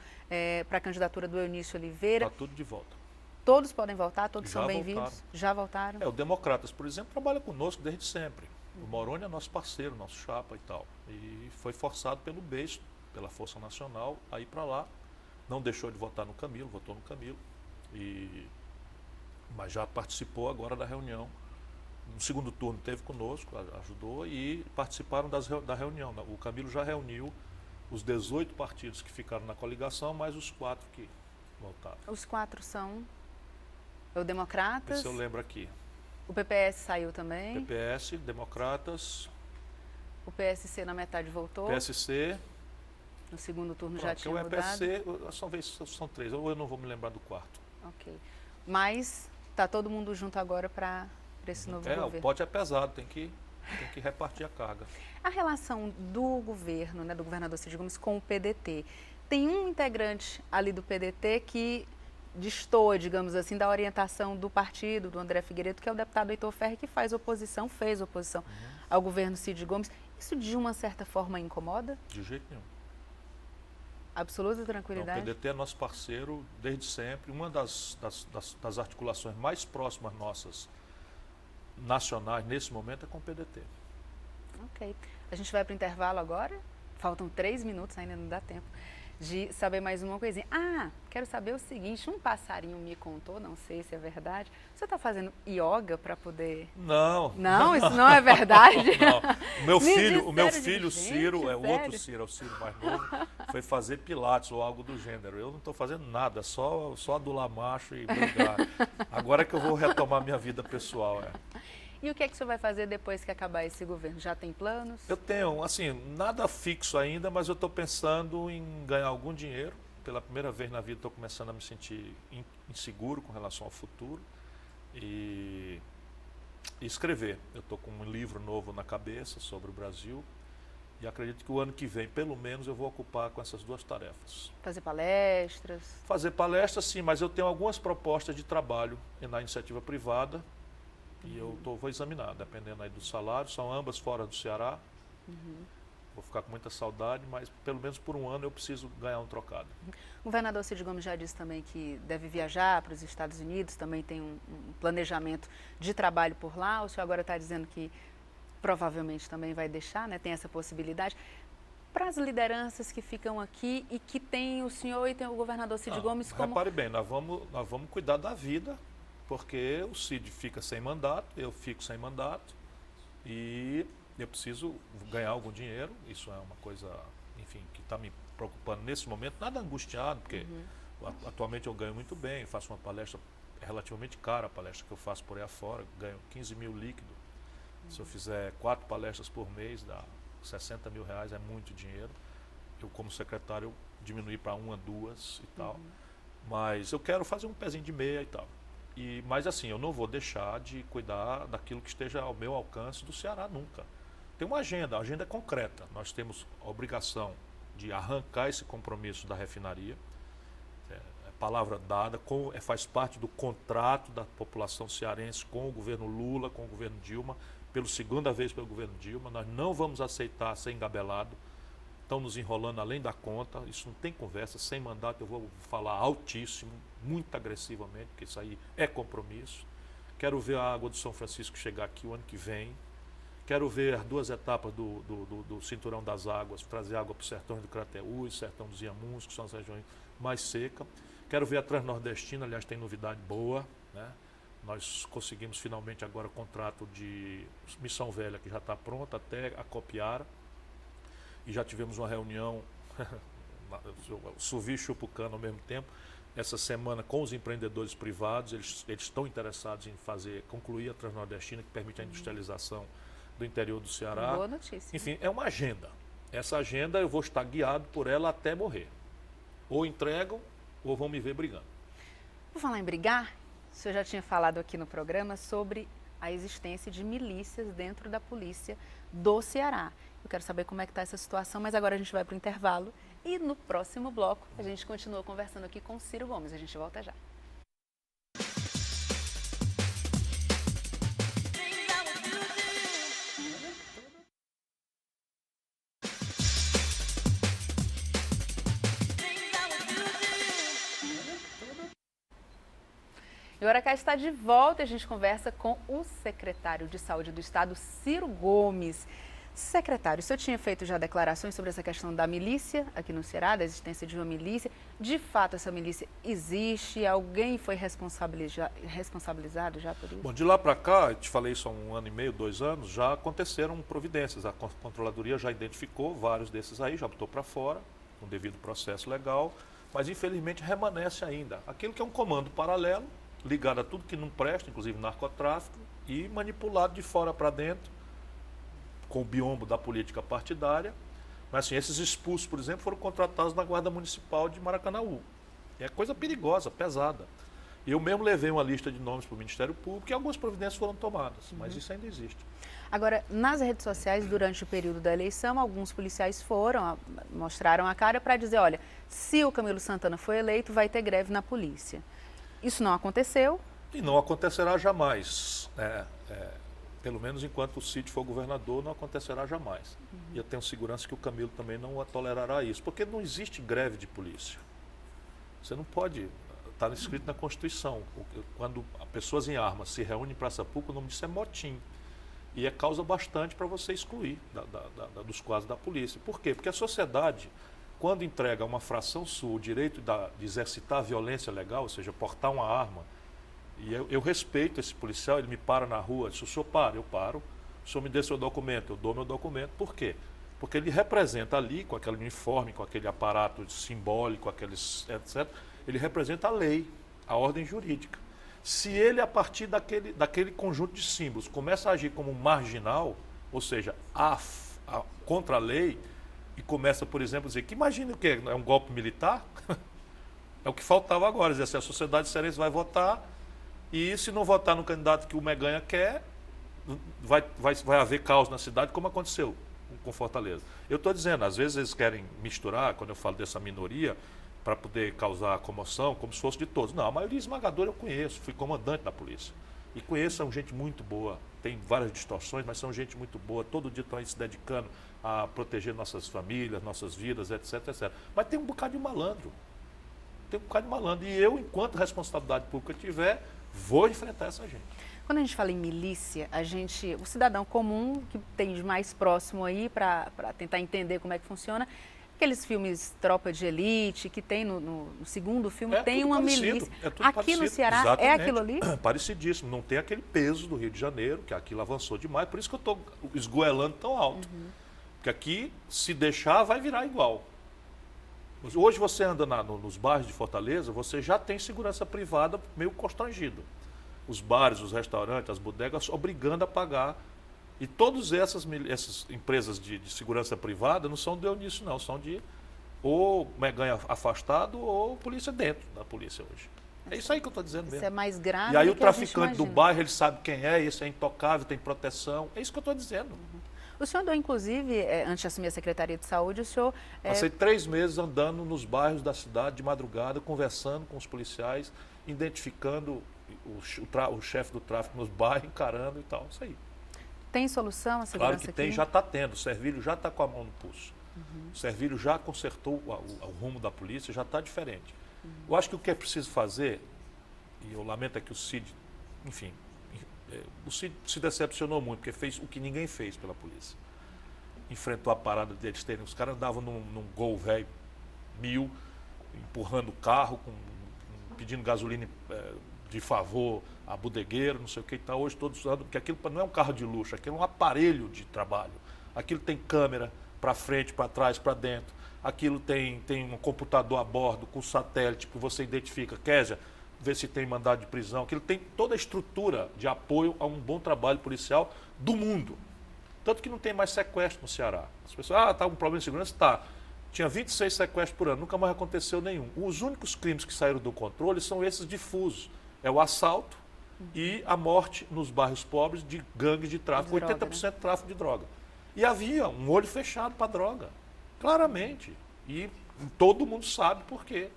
para a candidatura do Eunício Oliveira. Está tudo de volta. Todos podem voltar, todos são bem-vindos? Já voltaram? O Democratas, por exemplo, trabalha conosco desde sempre. O Moroni é nosso parceiro, nosso chapa e tal. E foi forçado pelo BES, pela Força Nacional, a ir para lá. Não deixou de votar no Camilo, votou no Camilo, mas já participou agora da reunião. No segundo turno esteve conosco, ajudou e participaram da reunião. O Camilo já reuniu os 18 partidos que ficaram na coligação, mais os 4 que voltaram. Os 4 são o Democratas? Esse eu lembro aqui. O PPS saiu também? PPS, Democratas. O PSC na metade voltou? PSC. No segundo turno já tinha mudado? O PSC, são 3, ou eu não vou me lembrar do quarto. Ok. Mas está todo mundo junto agora para esse novo governo? O pote é pesado, tem que repartir a carga. A relação do governo, né, do governador Cid Gomes com o PDT, tem um integrante ali do PDT que destoa, digamos assim, da orientação do partido, do André Figueiredo, que é o deputado Heitor Ferri, que fez oposição ao governo Cid Gomes. Isso de uma certa forma incomoda? De jeito nenhum. Absoluta tranquilidade? Então, o PDT é nosso parceiro desde sempre. Uma das articulações mais próximas nossas, nacionais, nesse momento, é com o PDT. Ok. A gente vai para o intervalo agora. Faltam 3 minutos, ainda não dá tempo de saber mais uma coisinha. Quero saber o seguinte, um passarinho me contou, não sei se é verdade, você está fazendo yoga para poder... Não. Não, isso não é verdade? Não. O meu filho Ciro, outro Ciro, é o Ciro mais novo, foi fazer pilates ou algo do gênero. Eu não estou fazendo nada, só adular macho e brigar. Agora é que eu vou retomar minha vida pessoal. E o que é que o senhor vai fazer depois que acabar esse governo? Já tem planos? Eu tenho, assim, nada fixo ainda, mas eu estou pensando em ganhar algum dinheiro. Pela primeira vez na vida estou começando a me sentir inseguro com relação ao futuro. E escrever. Eu estou com um livro novo na cabeça sobre o Brasil. E acredito que o ano que vem, pelo menos, eu vou ocupar com essas 2 tarefas. Fazer palestras? Fazer palestras, sim, mas eu tenho algumas propostas de trabalho na iniciativa privada. E eu vou examinar, dependendo aí do salário. São ambas fora do Ceará. Vou ficar com muita saudade, mas pelo menos por um ano eu preciso ganhar um trocado. O governador Cid Gomes já disse também que deve viajar para os Estados Unidos, também tem um planejamento de trabalho por lá. O senhor agora está dizendo que provavelmente também vai deixar, né? Tem essa possibilidade. Para as lideranças que ficam aqui e que tem o senhor e tem o governador Cid Gomes como... Repare bem, nós vamos cuidar da vida, porque o Cid fica sem mandato, eu fico sem mandato e eu preciso ganhar algum dinheiro. Isso é uma coisa, enfim, que está me preocupando nesse momento. Nada angustiado, porque atualmente eu ganho muito bem, faço uma palestra relativamente cara, a palestra que eu faço por aí afora, ganho 15 mil líquido. Se eu fizer 4 palestras por mês, dá 60 mil reais, é muito dinheiro. Eu, como secretário, eu diminuí para 1, 2 e tal. Mas eu quero fazer um pezinho de meia e tal. Mas assim, eu não vou deixar de cuidar daquilo que esteja ao meu alcance do Ceará nunca. Tem uma agenda, a agenda é concreta. Nós temos a obrigação de arrancar esse compromisso da refinaria. É palavra dada, faz parte do contrato da população cearense com o governo Lula, com o governo Dilma, pela segunda vez pelo governo Dilma. Nós não vamos aceitar ser engabelado. Estão nos enrolando além da conta, isso não tem conversa, sem mandato eu vou falar altíssimo, muito agressivamente, porque isso aí é compromisso. Quero ver a água do São Francisco chegar aqui o ano que vem, Quero ver as 2 etapas do Cinturão das Águas, trazer água para os sertões do Crateús, sertão dos Inhamuns, que são as regiões mais secas. Quero ver a Transnordestina, aliás, tem novidade boa, né? Nós conseguimos finalmente agora o contrato de Missão Velha, que já está pronta, até a Copiara. E já tivemos uma reunião, Suvi e Chupucana ao mesmo tempo, essa semana com os empreendedores privados. Eles estão interessados em concluir a Transnordestina, que permite a industrialização do interior do Ceará. Boa notícia. Enfim, é uma agenda. Essa agenda eu vou estar guiado por ela até morrer. Ou entregam, ou vão me ver brigando. Por falar em brigar, o senhor já tinha falado aqui no programa sobre a existência de milícias dentro da polícia do Ceará. Eu quero saber como é que está essa situação, mas agora a gente vai para o intervalo e no próximo bloco a gente continua conversando aqui com Ciro Gomes. A gente volta já. E agora cá está de volta e a gente conversa com o secretário de Saúde do Estado, Ciro Gomes. Secretário, o senhor tinha feito já declarações sobre essa questão da milícia aqui no Ceará, da existência de uma milícia. De fato, essa milícia existe? Alguém foi responsabilizado já por isso? Bom, de lá para cá, eu te falei isso há 1 ano e meio, 2 anos, já aconteceram providências. A Controladoria já identificou vários desses aí, já botou para fora, com devido processo legal, mas infelizmente remanesce ainda aquilo que é um comando paralelo, ligado a tudo que não presta, inclusive narcotráfico, e manipulado de fora para dentro, com o biombo da política partidária. Mas assim, esses expulsos, por exemplo, foram contratados na Guarda Municipal de Maracanaú. É coisa perigosa, pesada. E eu mesmo levei uma lista de nomes para o Ministério Público e algumas providências foram tomadas, mas isso ainda existe. Agora, nas redes sociais, durante o período da eleição, alguns policiais mostraram a cara para dizer, olha, se o Camilo Santana for eleito, vai ter greve na polícia. Isso não aconteceu? E não acontecerá jamais. Pelo menos enquanto o Cid for governador, não acontecerá jamais. E eu tenho segurança que o Camilo também não tolerará isso, porque não existe greve de polícia. Você não pode... Está escrito na Constituição. Quando pessoas em armas se reúnem em praça pública, o nome disso é motim. E é causa bastante para você excluir dos quadros da polícia. Por quê? Porque a sociedade, quando entrega a uma fração sua o direito de exercitar a violência legal, ou seja, portar uma arma, e eu respeito esse policial, ele me para na rua, se o senhor para, eu paro, o senhor me dê seu documento, eu dou meu documento. Por quê? Porque ele representa ali, com aquele uniforme, com aquele aparato simbólico, aqueles, etc., ele representa a lei, a ordem jurídica. Se ele, a partir daquele conjunto de símbolos, começa a agir como um marginal, ou seja, contra a lei, e começa, por exemplo, a dizer que imagina o que é um golpe militar, é o que faltava agora, dizer assim, a sociedade cearense vai votar, e se não votar no candidato que o Meganha quer, vai haver caos na cidade, como aconteceu com Fortaleza. Eu estou dizendo, às vezes eles querem misturar, quando eu falo dessa minoria, para poder causar comoção, como se fosse de todos. Não, a maioria esmagadora eu conheço, fui comandante da polícia. E conheço, são gente muito boa, tem várias distorções, mas são gente muito boa, todo dia estão aí se dedicando a proteger nossas famílias, nossas vidas, etc, etc. Mas tem um bocado de malandro. Tem um bocado de malandro. E eu, enquanto responsabilidade pública tiver, vou enfrentar essa gente. Quando a gente fala em milícia, o cidadão comum, que tem de mais próximo aí para tentar entender como é que funciona, aqueles filmes Tropa de Elite, que tem no segundo filme, tem uma milícia. Aqui parecido. No Ceará Exatamente. É aquilo ali? Parecidíssimo, não tem aquele peso do Rio de Janeiro, que aquilo avançou demais, por isso que eu estou esgoelando tão alto. Porque aqui, se deixar, vai virar igual. Hoje você anda nos bairros de Fortaleza, você já tem segurança privada meio constrangido. Os bares, os restaurantes, as bodegas, obrigando a pagar. E todas essas empresas de segurança privada não são de Eunício, não. São de ou Meganha afastado ou polícia dentro da polícia hoje. É isso aí que eu estou dizendo mesmo. Isso é mais grave. E aí o traficante do bairro, ele sabe quem é, esse é intocável, tem proteção. É isso que eu estou dizendo. O senhor andou, inclusive, antes de assumir a Secretaria de Saúde, o senhor... Passei 3 meses andando nos bairros da cidade de madrugada, conversando com os policiais, identificando o chefe do tráfico nos bairros, encarando e tal. Isso aí. Tem solução a segurança Claro que tem, aqui? já está tendo. O Servilho já está com a mão no pulso. O Servilho já consertou o rumo da polícia, já está diferente. Eu acho que o que é preciso fazer, e eu lamento é que o Cid, enfim, O Cid se decepcionou muito, porque fez o que ninguém fez pela polícia. Enfrentou a parada deles terem. Os caras andavam num Gol velho 1000, empurrando o carro, pedindo gasolina de favor a bodegueiro, não sei o que e tal. Hoje todos andam, porque aquilo não é um carro de luxo, aquilo é um aparelho de trabalho. Aquilo tem câmera para frente, para trás, para dentro. Aquilo tem um computador a bordo com satélite que você identifica, Kézia, vê se tem mandado de prisão. Aquilo tem toda a estrutura de apoio a um bom trabalho policial do mundo. Tanto que não tem mais sequestro no Ceará. As pessoas, tá com problema de segurança? Tá. Tinha 26 sequestros por ano, nunca mais aconteceu nenhum. Os únicos crimes que saíram do controle são esses difusos. É o assalto e a morte nos bairros pobres de gangues de tráfico. 80% de tráfico de droga. E havia um olho fechado para a droga, claramente. E todo mundo sabe por quê.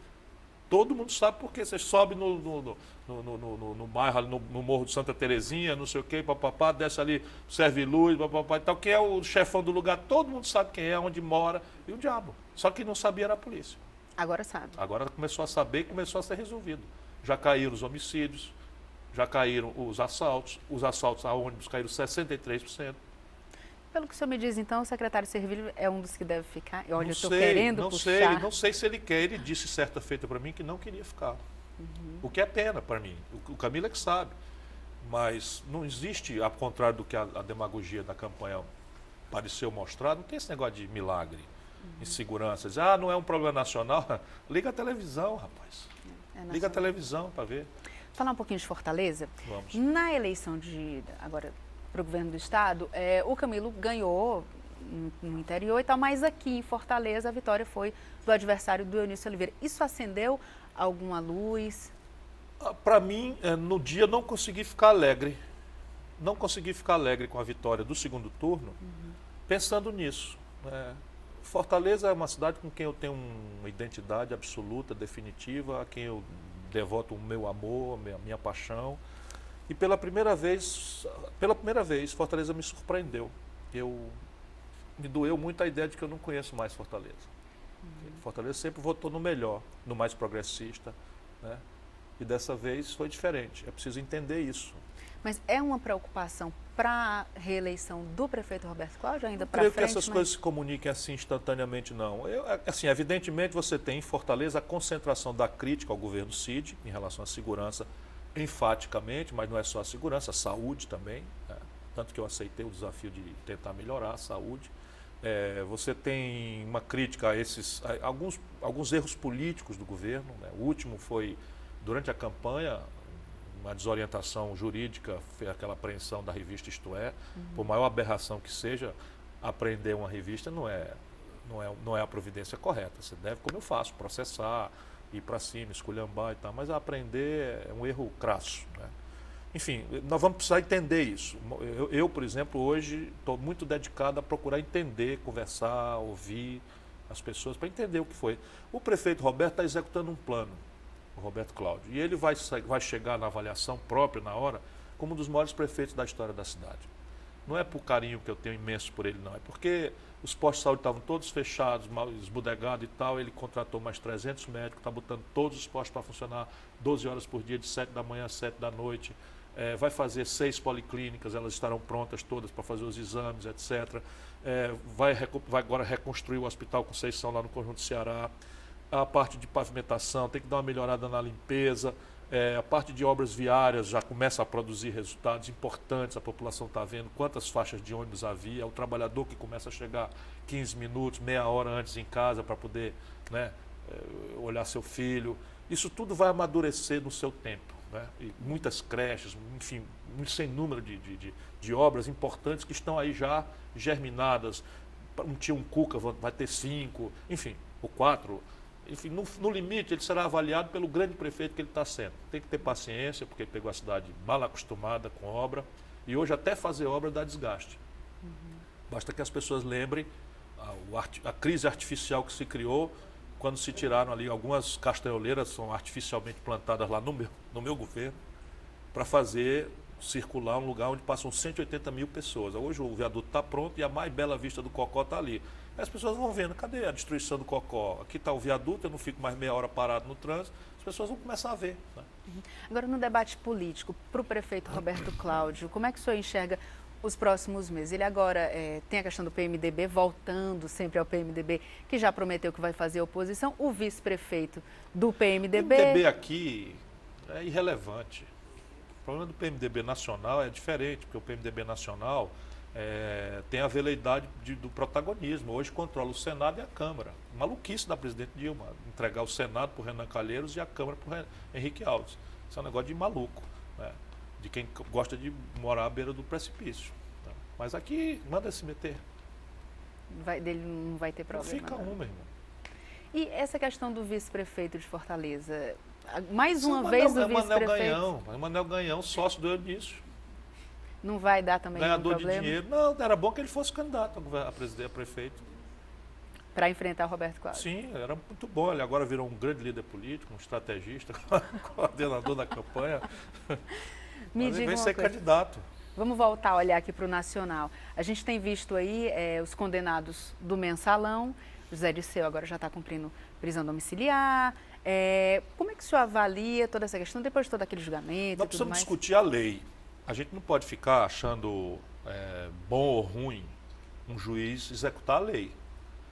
Todo mundo sabe por quê. Você sobe no bairro, ali no Morro de Santa Terezinha, não sei o quê, papapá, desce ali, serve luz, papapá e tal. Quem é o chefão do lugar? Todo mundo sabe quem é, onde mora e o diabo. Só que não sabia era a polícia. Agora sabe. Agora começou a saber e começou a ser resolvido. Já caíram os homicídios, já caíram os assaltos a ônibus caíram 63%. Pelo que o senhor me diz, então, o secretário Servilho é um dos que deve ficar? Olha, eu estou querendo puxar. Não sei se ele quer. Ele disse certa feita para mim que não queria ficar. O que é pena para mim. O Camilo é que sabe. Mas não existe, ao contrário do que a demagogia da campanha pareceu mostrar, não tem esse negócio de milagre, insegurança. Diz, não é um problema nacional. Liga a televisão, rapaz. Liga a televisão para ver. Falar um pouquinho de Fortaleza. Vamos. Na eleição agora para o governo do estado, o Camilo ganhou no interior e tal, mas aqui em Fortaleza a vitória foi do adversário do Eunício Oliveira. Isso acendeu alguma luz? Para mim, no dia não consegui ficar alegre. Não consegui ficar alegre com a vitória do segundo turno, pensando nisso. Fortaleza é uma cidade com quem eu tenho uma identidade absoluta, definitiva, a quem eu devoto o meu amor, a minha paixão. E pela primeira vez, Fortaleza me surpreendeu. Me doeu muito a ideia de que eu não conheço mais Fortaleza. Fortaleza sempre votou no melhor, no mais progressista, né? E dessa vez foi diferente. É preciso entender isso. Mas é uma preocupação para a reeleição do prefeito Roberto Cláudio ainda para frente? Creio que essas coisas se comuniquem assim instantaneamente, não. Assim, evidentemente você tem em Fortaleza a concentração da crítica ao governo Cid em relação à segurança, enfaticamente, mas não é só a segurança, a saúde também, né? Tanto que eu aceitei o desafio de tentar melhorar a saúde. Você tem uma crítica a alguns erros políticos do governo, né? O último foi, durante a campanha, uma desorientação jurídica, aquela apreensão da revista Isto É. Por maior aberração que seja, apreender uma revista não é a providência correta. Você deve, como eu faço, processar, ir para cima, esculhambar e tal, mas aprender é um erro crasso, né? Enfim, nós vamos precisar entender isso. Eu, por exemplo, hoje estou muito dedicado a procurar entender, conversar, ouvir as pessoas para entender o que foi. O prefeito Roberto está executando um plano, o Roberto Cláudio, e ele vai chegar na avaliação própria, na hora, como um dos maiores prefeitos da história da cidade. Não é por carinho que eu tenho imenso por ele, não. É porque os postos de saúde estavam todos fechados, mal esbudegados e tal. Ele contratou mais 300 médicos, está botando todos os postos para funcionar 12 horas por dia, de 7 da manhã às 7 da noite. Vai fazer 6 policlínicas, elas estarão prontas todas para fazer os exames, etc. Vai agora reconstruir o Hospital Conceição lá no Conjunto Ceará. A parte de pavimentação, tem que dar uma melhorada na limpeza. A parte de obras viárias já começa a produzir resultados importantes, a população está vendo quantas faixas de ônibus havia, o trabalhador que começa a chegar 15 minutos, meia hora antes em casa para poder, né, olhar seu filho. Isso tudo vai amadurecer no seu tempo, né? E muitas creches, enfim, sem número de obras importantes que estão aí já germinadas. Um tio, um Cuca vai ter 5, enfim, ou 4. Enfim, no limite, ele será avaliado pelo grande prefeito que ele está sendo. Tem que ter paciência, porque ele pegou a cidade mal acostumada com obra, e hoje até fazer obra dá desgaste. Basta que as pessoas lembrem a crise artificial que se criou quando se tiraram ali algumas castanholeiras, são artificialmente plantadas lá no meu governo, para fazer circular um lugar onde passam 180 mil pessoas. Hoje o viaduto está pronto e a mais bela vista do Cocó está ali. As pessoas vão vendo, cadê a destruição do Cocó? Aqui está o viaduto, eu não fico mais meia hora parado no trânsito, as pessoas vão começar a ver, né? Agora, no debate político, para o prefeito Roberto Cláudio, como é que o senhor enxerga os próximos meses? Ele agora tem a questão do PMDB, voltando sempre ao PMDB, que já prometeu que vai fazer oposição. O vice-prefeito do PMDB... O PMDB aqui é irrelevante. O problema do PMDB nacional é diferente, porque o PMDB nacional tem a veleidade do protagonismo. Hoje controla o Senado e a Câmara. Maluquice da presidente Dilma, entregar o Senado para o Renan Calheiros e a Câmara para o Henrique Alves. Isso é um negócio de maluco, né? De quem gosta de morar à beira do precipício. Né? Mas aqui, manda se meter. Dele não vai ter problema. Fica meu irmão. E essa questão do vice-prefeito de Fortaleza, mais uma vez o vice-prefeito... Manuel Ganhão, sócio do Eunício. Não vai dar também ganhador problema? De dinheiro. Não, era bom que ele fosse candidato a prefeito. Para enfrentar o Roberto Cláudio. Sim, era muito bom. Ele agora virou um grande líder político, um estrategista, coordenador da campanha. Mas ele vem ser candidato. Vamos voltar a olhar aqui para o Nacional. A gente tem visto aí os condenados do Mensalão. José Dirceu agora já está cumprindo prisão domiciliar. Como é que o senhor avalia toda essa questão depois de todo aquele julgamento? Nós precisamos discutir a lei. A gente não pode ficar achando bom ou ruim um juiz executar a lei.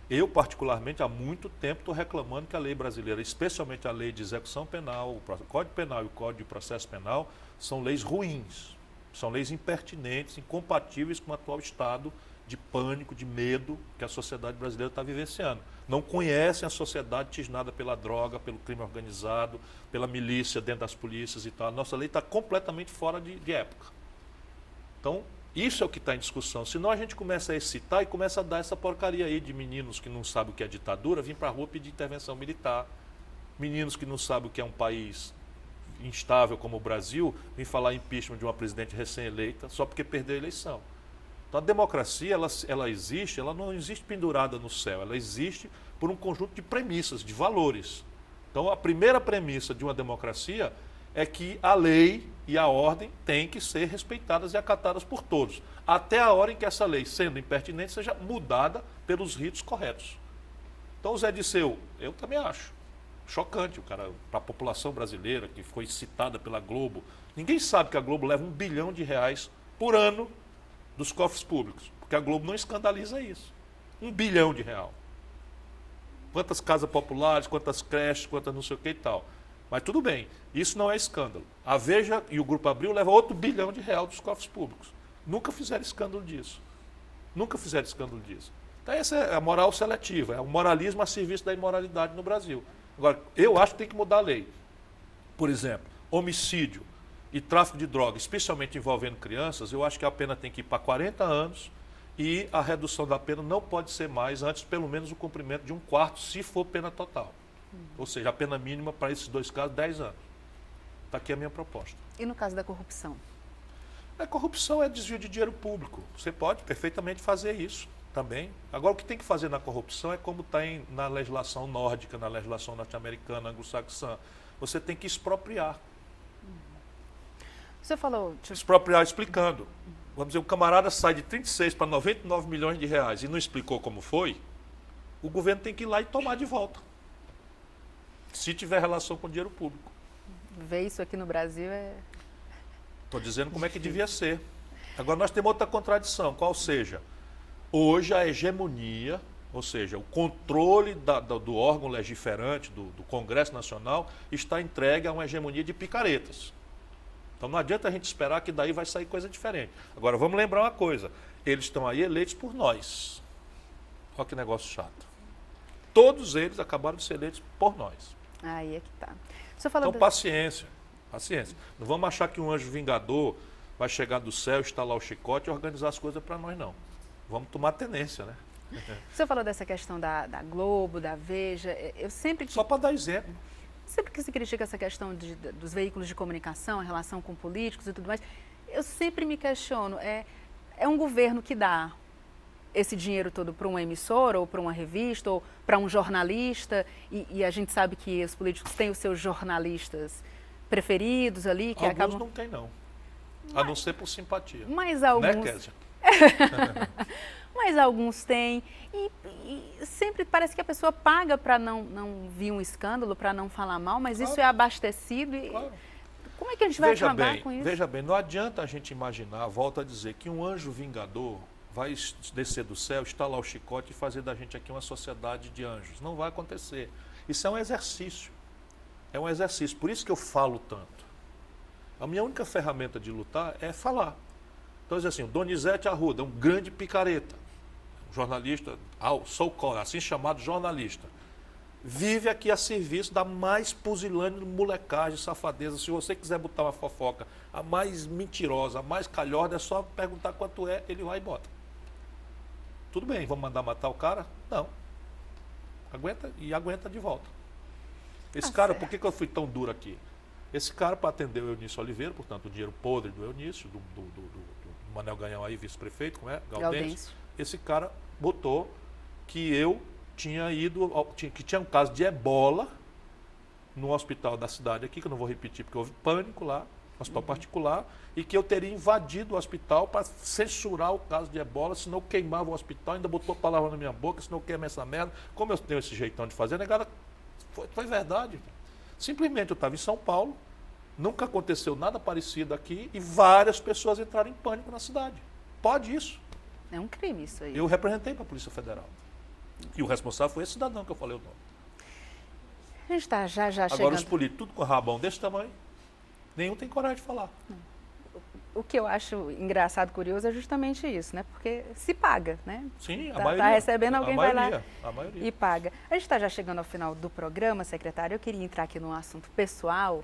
Eu, particularmente, há muito tempo estou reclamando que a lei brasileira, especialmente a lei de execução penal, o Código Penal e o Código de Processo Penal, são leis ruins, são leis impertinentes, incompatíveis com o atual estado de pânico, de medo que a sociedade brasileira está vivenciando. Não conhecem a sociedade tisnada pela droga, pelo crime organizado, pela milícia dentro das polícias e tal. A nossa lei está completamente fora de época. Então, isso é o que está em discussão. Senão a gente começa a excitar e começa a dar essa porcaria aí de meninos que não sabem o que é ditadura, vir para a rua pedir intervenção militar. Meninos que não sabem o que é um país instável como o Brasil, vir falar impeachment de uma presidente recém-eleita só porque perdeu a eleição. Então a democracia, ela existe, ela não existe pendurada no céu, ela existe por um conjunto de premissas, de valores. Então a primeira premissa de uma democracia é que a lei e a ordem têm que ser respeitadas e acatadas por todos, até a hora em que essa lei, sendo impertinente, seja mudada pelos ritos corretos. Então o Zé Dirceu, eu também acho chocante, o cara, para a população brasileira, que foi citada pela Globo, ninguém sabe que a Globo leva R$1 bilhão por ano dos cofres públicos, porque a Globo não escandaliza isso. R$1 bilhão. Quantas casas populares, quantas creches, quantas não sei o que e tal. Mas tudo bem, isso não é escândalo. A Veja e o Grupo Abril levam outro R$1 bilhão dos cofres públicos. Nunca fizeram escândalo disso. Nunca fizeram escândalo disso. Então essa é a moral seletiva, é o moralismo a serviço da imoralidade no Brasil. Agora, eu acho que tem que mudar a lei. Por exemplo, homicídio e tráfico de drogas, especialmente envolvendo crianças, eu acho que a pena tem que ir para 40 anos e a redução da pena não pode ser mais, antes pelo menos o cumprimento de 1/4, se for pena total. Ou seja, a pena mínima para esses dois casos, 10 anos. Está aqui a minha proposta. E no caso da corrupção? A corrupção é desvio de dinheiro público. Você pode perfeitamente fazer isso também. Agora, o que tem que fazer na corrupção é como está na legislação nórdica, na legislação norte-americana, anglo-saxã. Você tem que expropriar. Você falou... Expropriar explicando. Vamos dizer, o camarada sai de 36 para 99 milhões de reais e não explicou como foi, o governo tem que ir lá e tomar de volta. Se tiver relação com o dinheiro público. Ver isso aqui no Brasil é... Estou dizendo como é que devia ser. Agora nós temos outra contradição, qual seja, hoje a hegemonia, ou seja, o controle do órgão legiferante, do Congresso Nacional, está entregue a uma hegemonia de picaretas. Então não adianta a gente esperar que daí vai sair coisa diferente. Agora vamos lembrar uma coisa, eles estão aí eleitos por nós. Olha que negócio chato. Todos eles acabaram de ser eleitos por nós. Aí é que tá. Então paciência, paciência. Não vamos achar que um anjo vingador vai chegar do céu, instalar o chicote e organizar as coisas para nós, não. Vamos tomar tenência, né? O senhor falou dessa questão da Globo, da Veja, eu sempre... Só para dar exemplo. Sempre que se critica essa questão dos veículos de comunicação, em relação com políticos e tudo mais, eu sempre me questiono, é um governo que dá esse dinheiro todo para uma emissora, ou para uma revista, ou para um jornalista, e a gente sabe que os políticos têm os seus jornalistas preferidos ali, que alguns acabam... não tem, não. A não ser por simpatia. Mas alguns... Né, Kézia? Mas alguns têm, e sempre parece que a pessoa paga para não vir um escândalo, para não falar mal, mas claro, isso é abastecido e claro. Como é que a gente vai acabar com isso? Veja bem, não adianta a gente imaginar, volto a dizer, que um anjo vingador vai descer do céu, estalar o chicote e fazer da gente aqui uma sociedade de anjos. Não vai acontecer. Isso é um exercício. É um exercício. Por isso que eu falo tanto. A minha única ferramenta de lutar é falar. Então, assim, o Donizete Arruda, um grande picareta, um jornalista, assim chamado jornalista, vive aqui a serviço da mais pusilânime molecagem, safadeza. Se você quiser botar uma fofoca, a mais mentirosa, a mais calhorda, é só perguntar quanto é, ele vai e bota. Tudo bem, vamos mandar matar o cara? Não. Aguenta de volta. Esse cara, por que eu fui tão duro aqui? Esse cara, para atender o Eunício Oliveira, portanto, o dinheiro podre do Eunício, do Manel Ganhão aí, vice-prefeito, como é? Gaudêncio. Esse cara botou que eu tinha ido, que tinha um caso de ebola no hospital da cidade aqui, que eu não vou repetir porque houve pânico lá, hospital particular, e que eu teria invadido o hospital para censurar o caso de ebola, senão eu queimava o hospital, ainda botou a palavra na minha boca, senão eu queimava essa merda. Como eu tenho esse jeitão de fazer, negada, foi verdade. Simplesmente eu estava em São Paulo, nunca aconteceu nada parecido aqui e várias pessoas entraram em pânico na cidade. Pode isso. É um crime isso aí. Eu representei para a Polícia Federal. E o responsável foi esse cidadão que eu falei o nome. A gente está já chegando. Agora os políticos, tudo com rabão desse tamanho, nenhum tem coragem de falar. O que eu acho engraçado, curioso, é justamente isso, né? Porque se paga, né? Sim, a maioria. Está recebendo, alguém vai lá e paga. A gente está já chegando ao final do programa, secretário. Eu queria entrar aqui num assunto pessoal.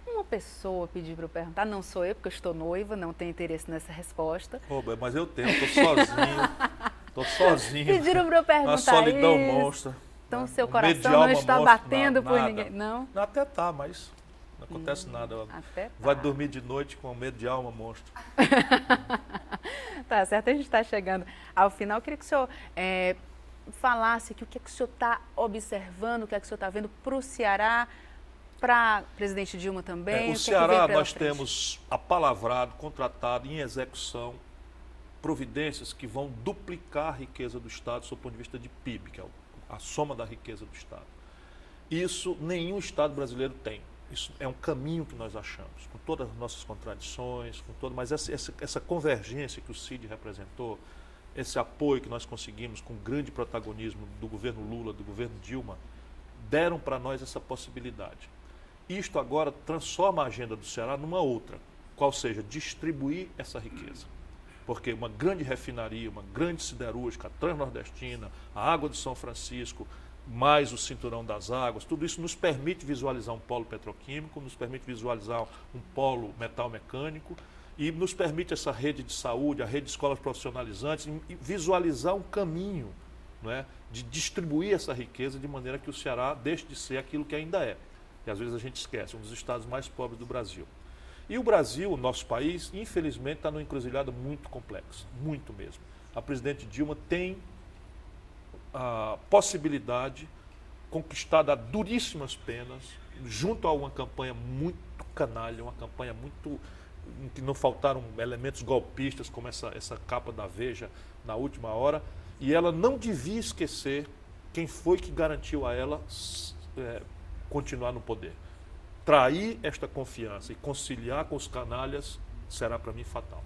Uma pessoa pediu para eu perguntar, não sou eu, porque eu estou noiva, não tenho interesse nessa resposta. Mas eu tenho, estou sozinho. Pediram para eu perguntar isso. Uma solidão monstra. Então, seu coração não está batendo por ninguém, não? Até tá, mas não acontece nada. Vai dormir de noite com medo de alma monstro. Tá certo, a gente está chegando ao final. Eu queria que o senhor falasse aqui o que é que o senhor está observando, o que é que o senhor está vendo para o Ceará, para a presidente Dilma também. O Ceará, nós temos apalavrado, contratado, em execução, providências que vão duplicar a riqueza do Estado sob o ponto de vista de PIB, que é a soma da riqueza do Estado. Isso nenhum Estado brasileiro tem. Isso é um caminho que nós achamos, com todas as nossas contradições, mas essa convergência que o Cid representou, esse apoio que nós conseguimos com grande protagonismo do governo Lula, do governo Dilma, deram para nós essa possibilidade. Isto agora transforma a agenda do Ceará numa outra, qual seja, distribuir essa riqueza. Porque uma grande refinaria, uma grande siderúrgica, a Transnordestina, a Água de São Francisco, mais o Cinturão das Águas, tudo isso nos permite visualizar um polo petroquímico, nos permite visualizar um polo metal-mecânico e nos permite essa rede de saúde, a rede de escolas profissionalizantes, e visualizar um caminho, não é, de distribuir essa riqueza de maneira que o Ceará deixe de ser aquilo que ainda é. E às vezes a gente esquece, um dos estados mais pobres do Brasil. E o Brasil, o nosso país, infelizmente está numa encruzilhada muito complexa, muito mesmo. A presidente Dilma tem a possibilidade, conquistada a duríssimas penas, junto a uma campanha muito canalha, uma campanha muito em que não faltaram elementos golpistas, como essa capa da Veja na última hora, e ela não devia esquecer quem foi que garantiu a ela continuar no poder. Trair esta confiança e conciliar com os canalhas será para mim fatal.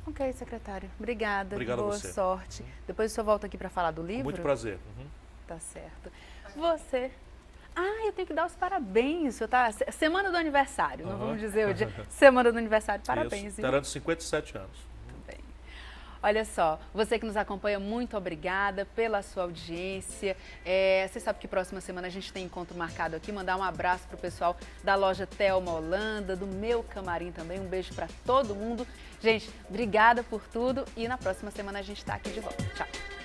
Ok, secretário. Obrigada. Obrigado Boa a você. Sorte. Depois o senhor volta aqui para falar do livro? Com muito prazer. Tá certo. Você... eu tenho que dar os parabéns. Tá? Semana do aniversário, não vamos dizer o dia. Semana do aniversário, parabéns. Isso, terá 57 anos. Olha só, você que nos acompanha, muito obrigada pela sua audiência. Você sabe que próxima semana a gente tem encontro marcado aqui. Mandar um abraço para o pessoal da loja Thelma Holanda, do meu camarim também. Um beijo para todo mundo. Gente, obrigada por tudo e na próxima semana a gente está aqui de volta. Tchau.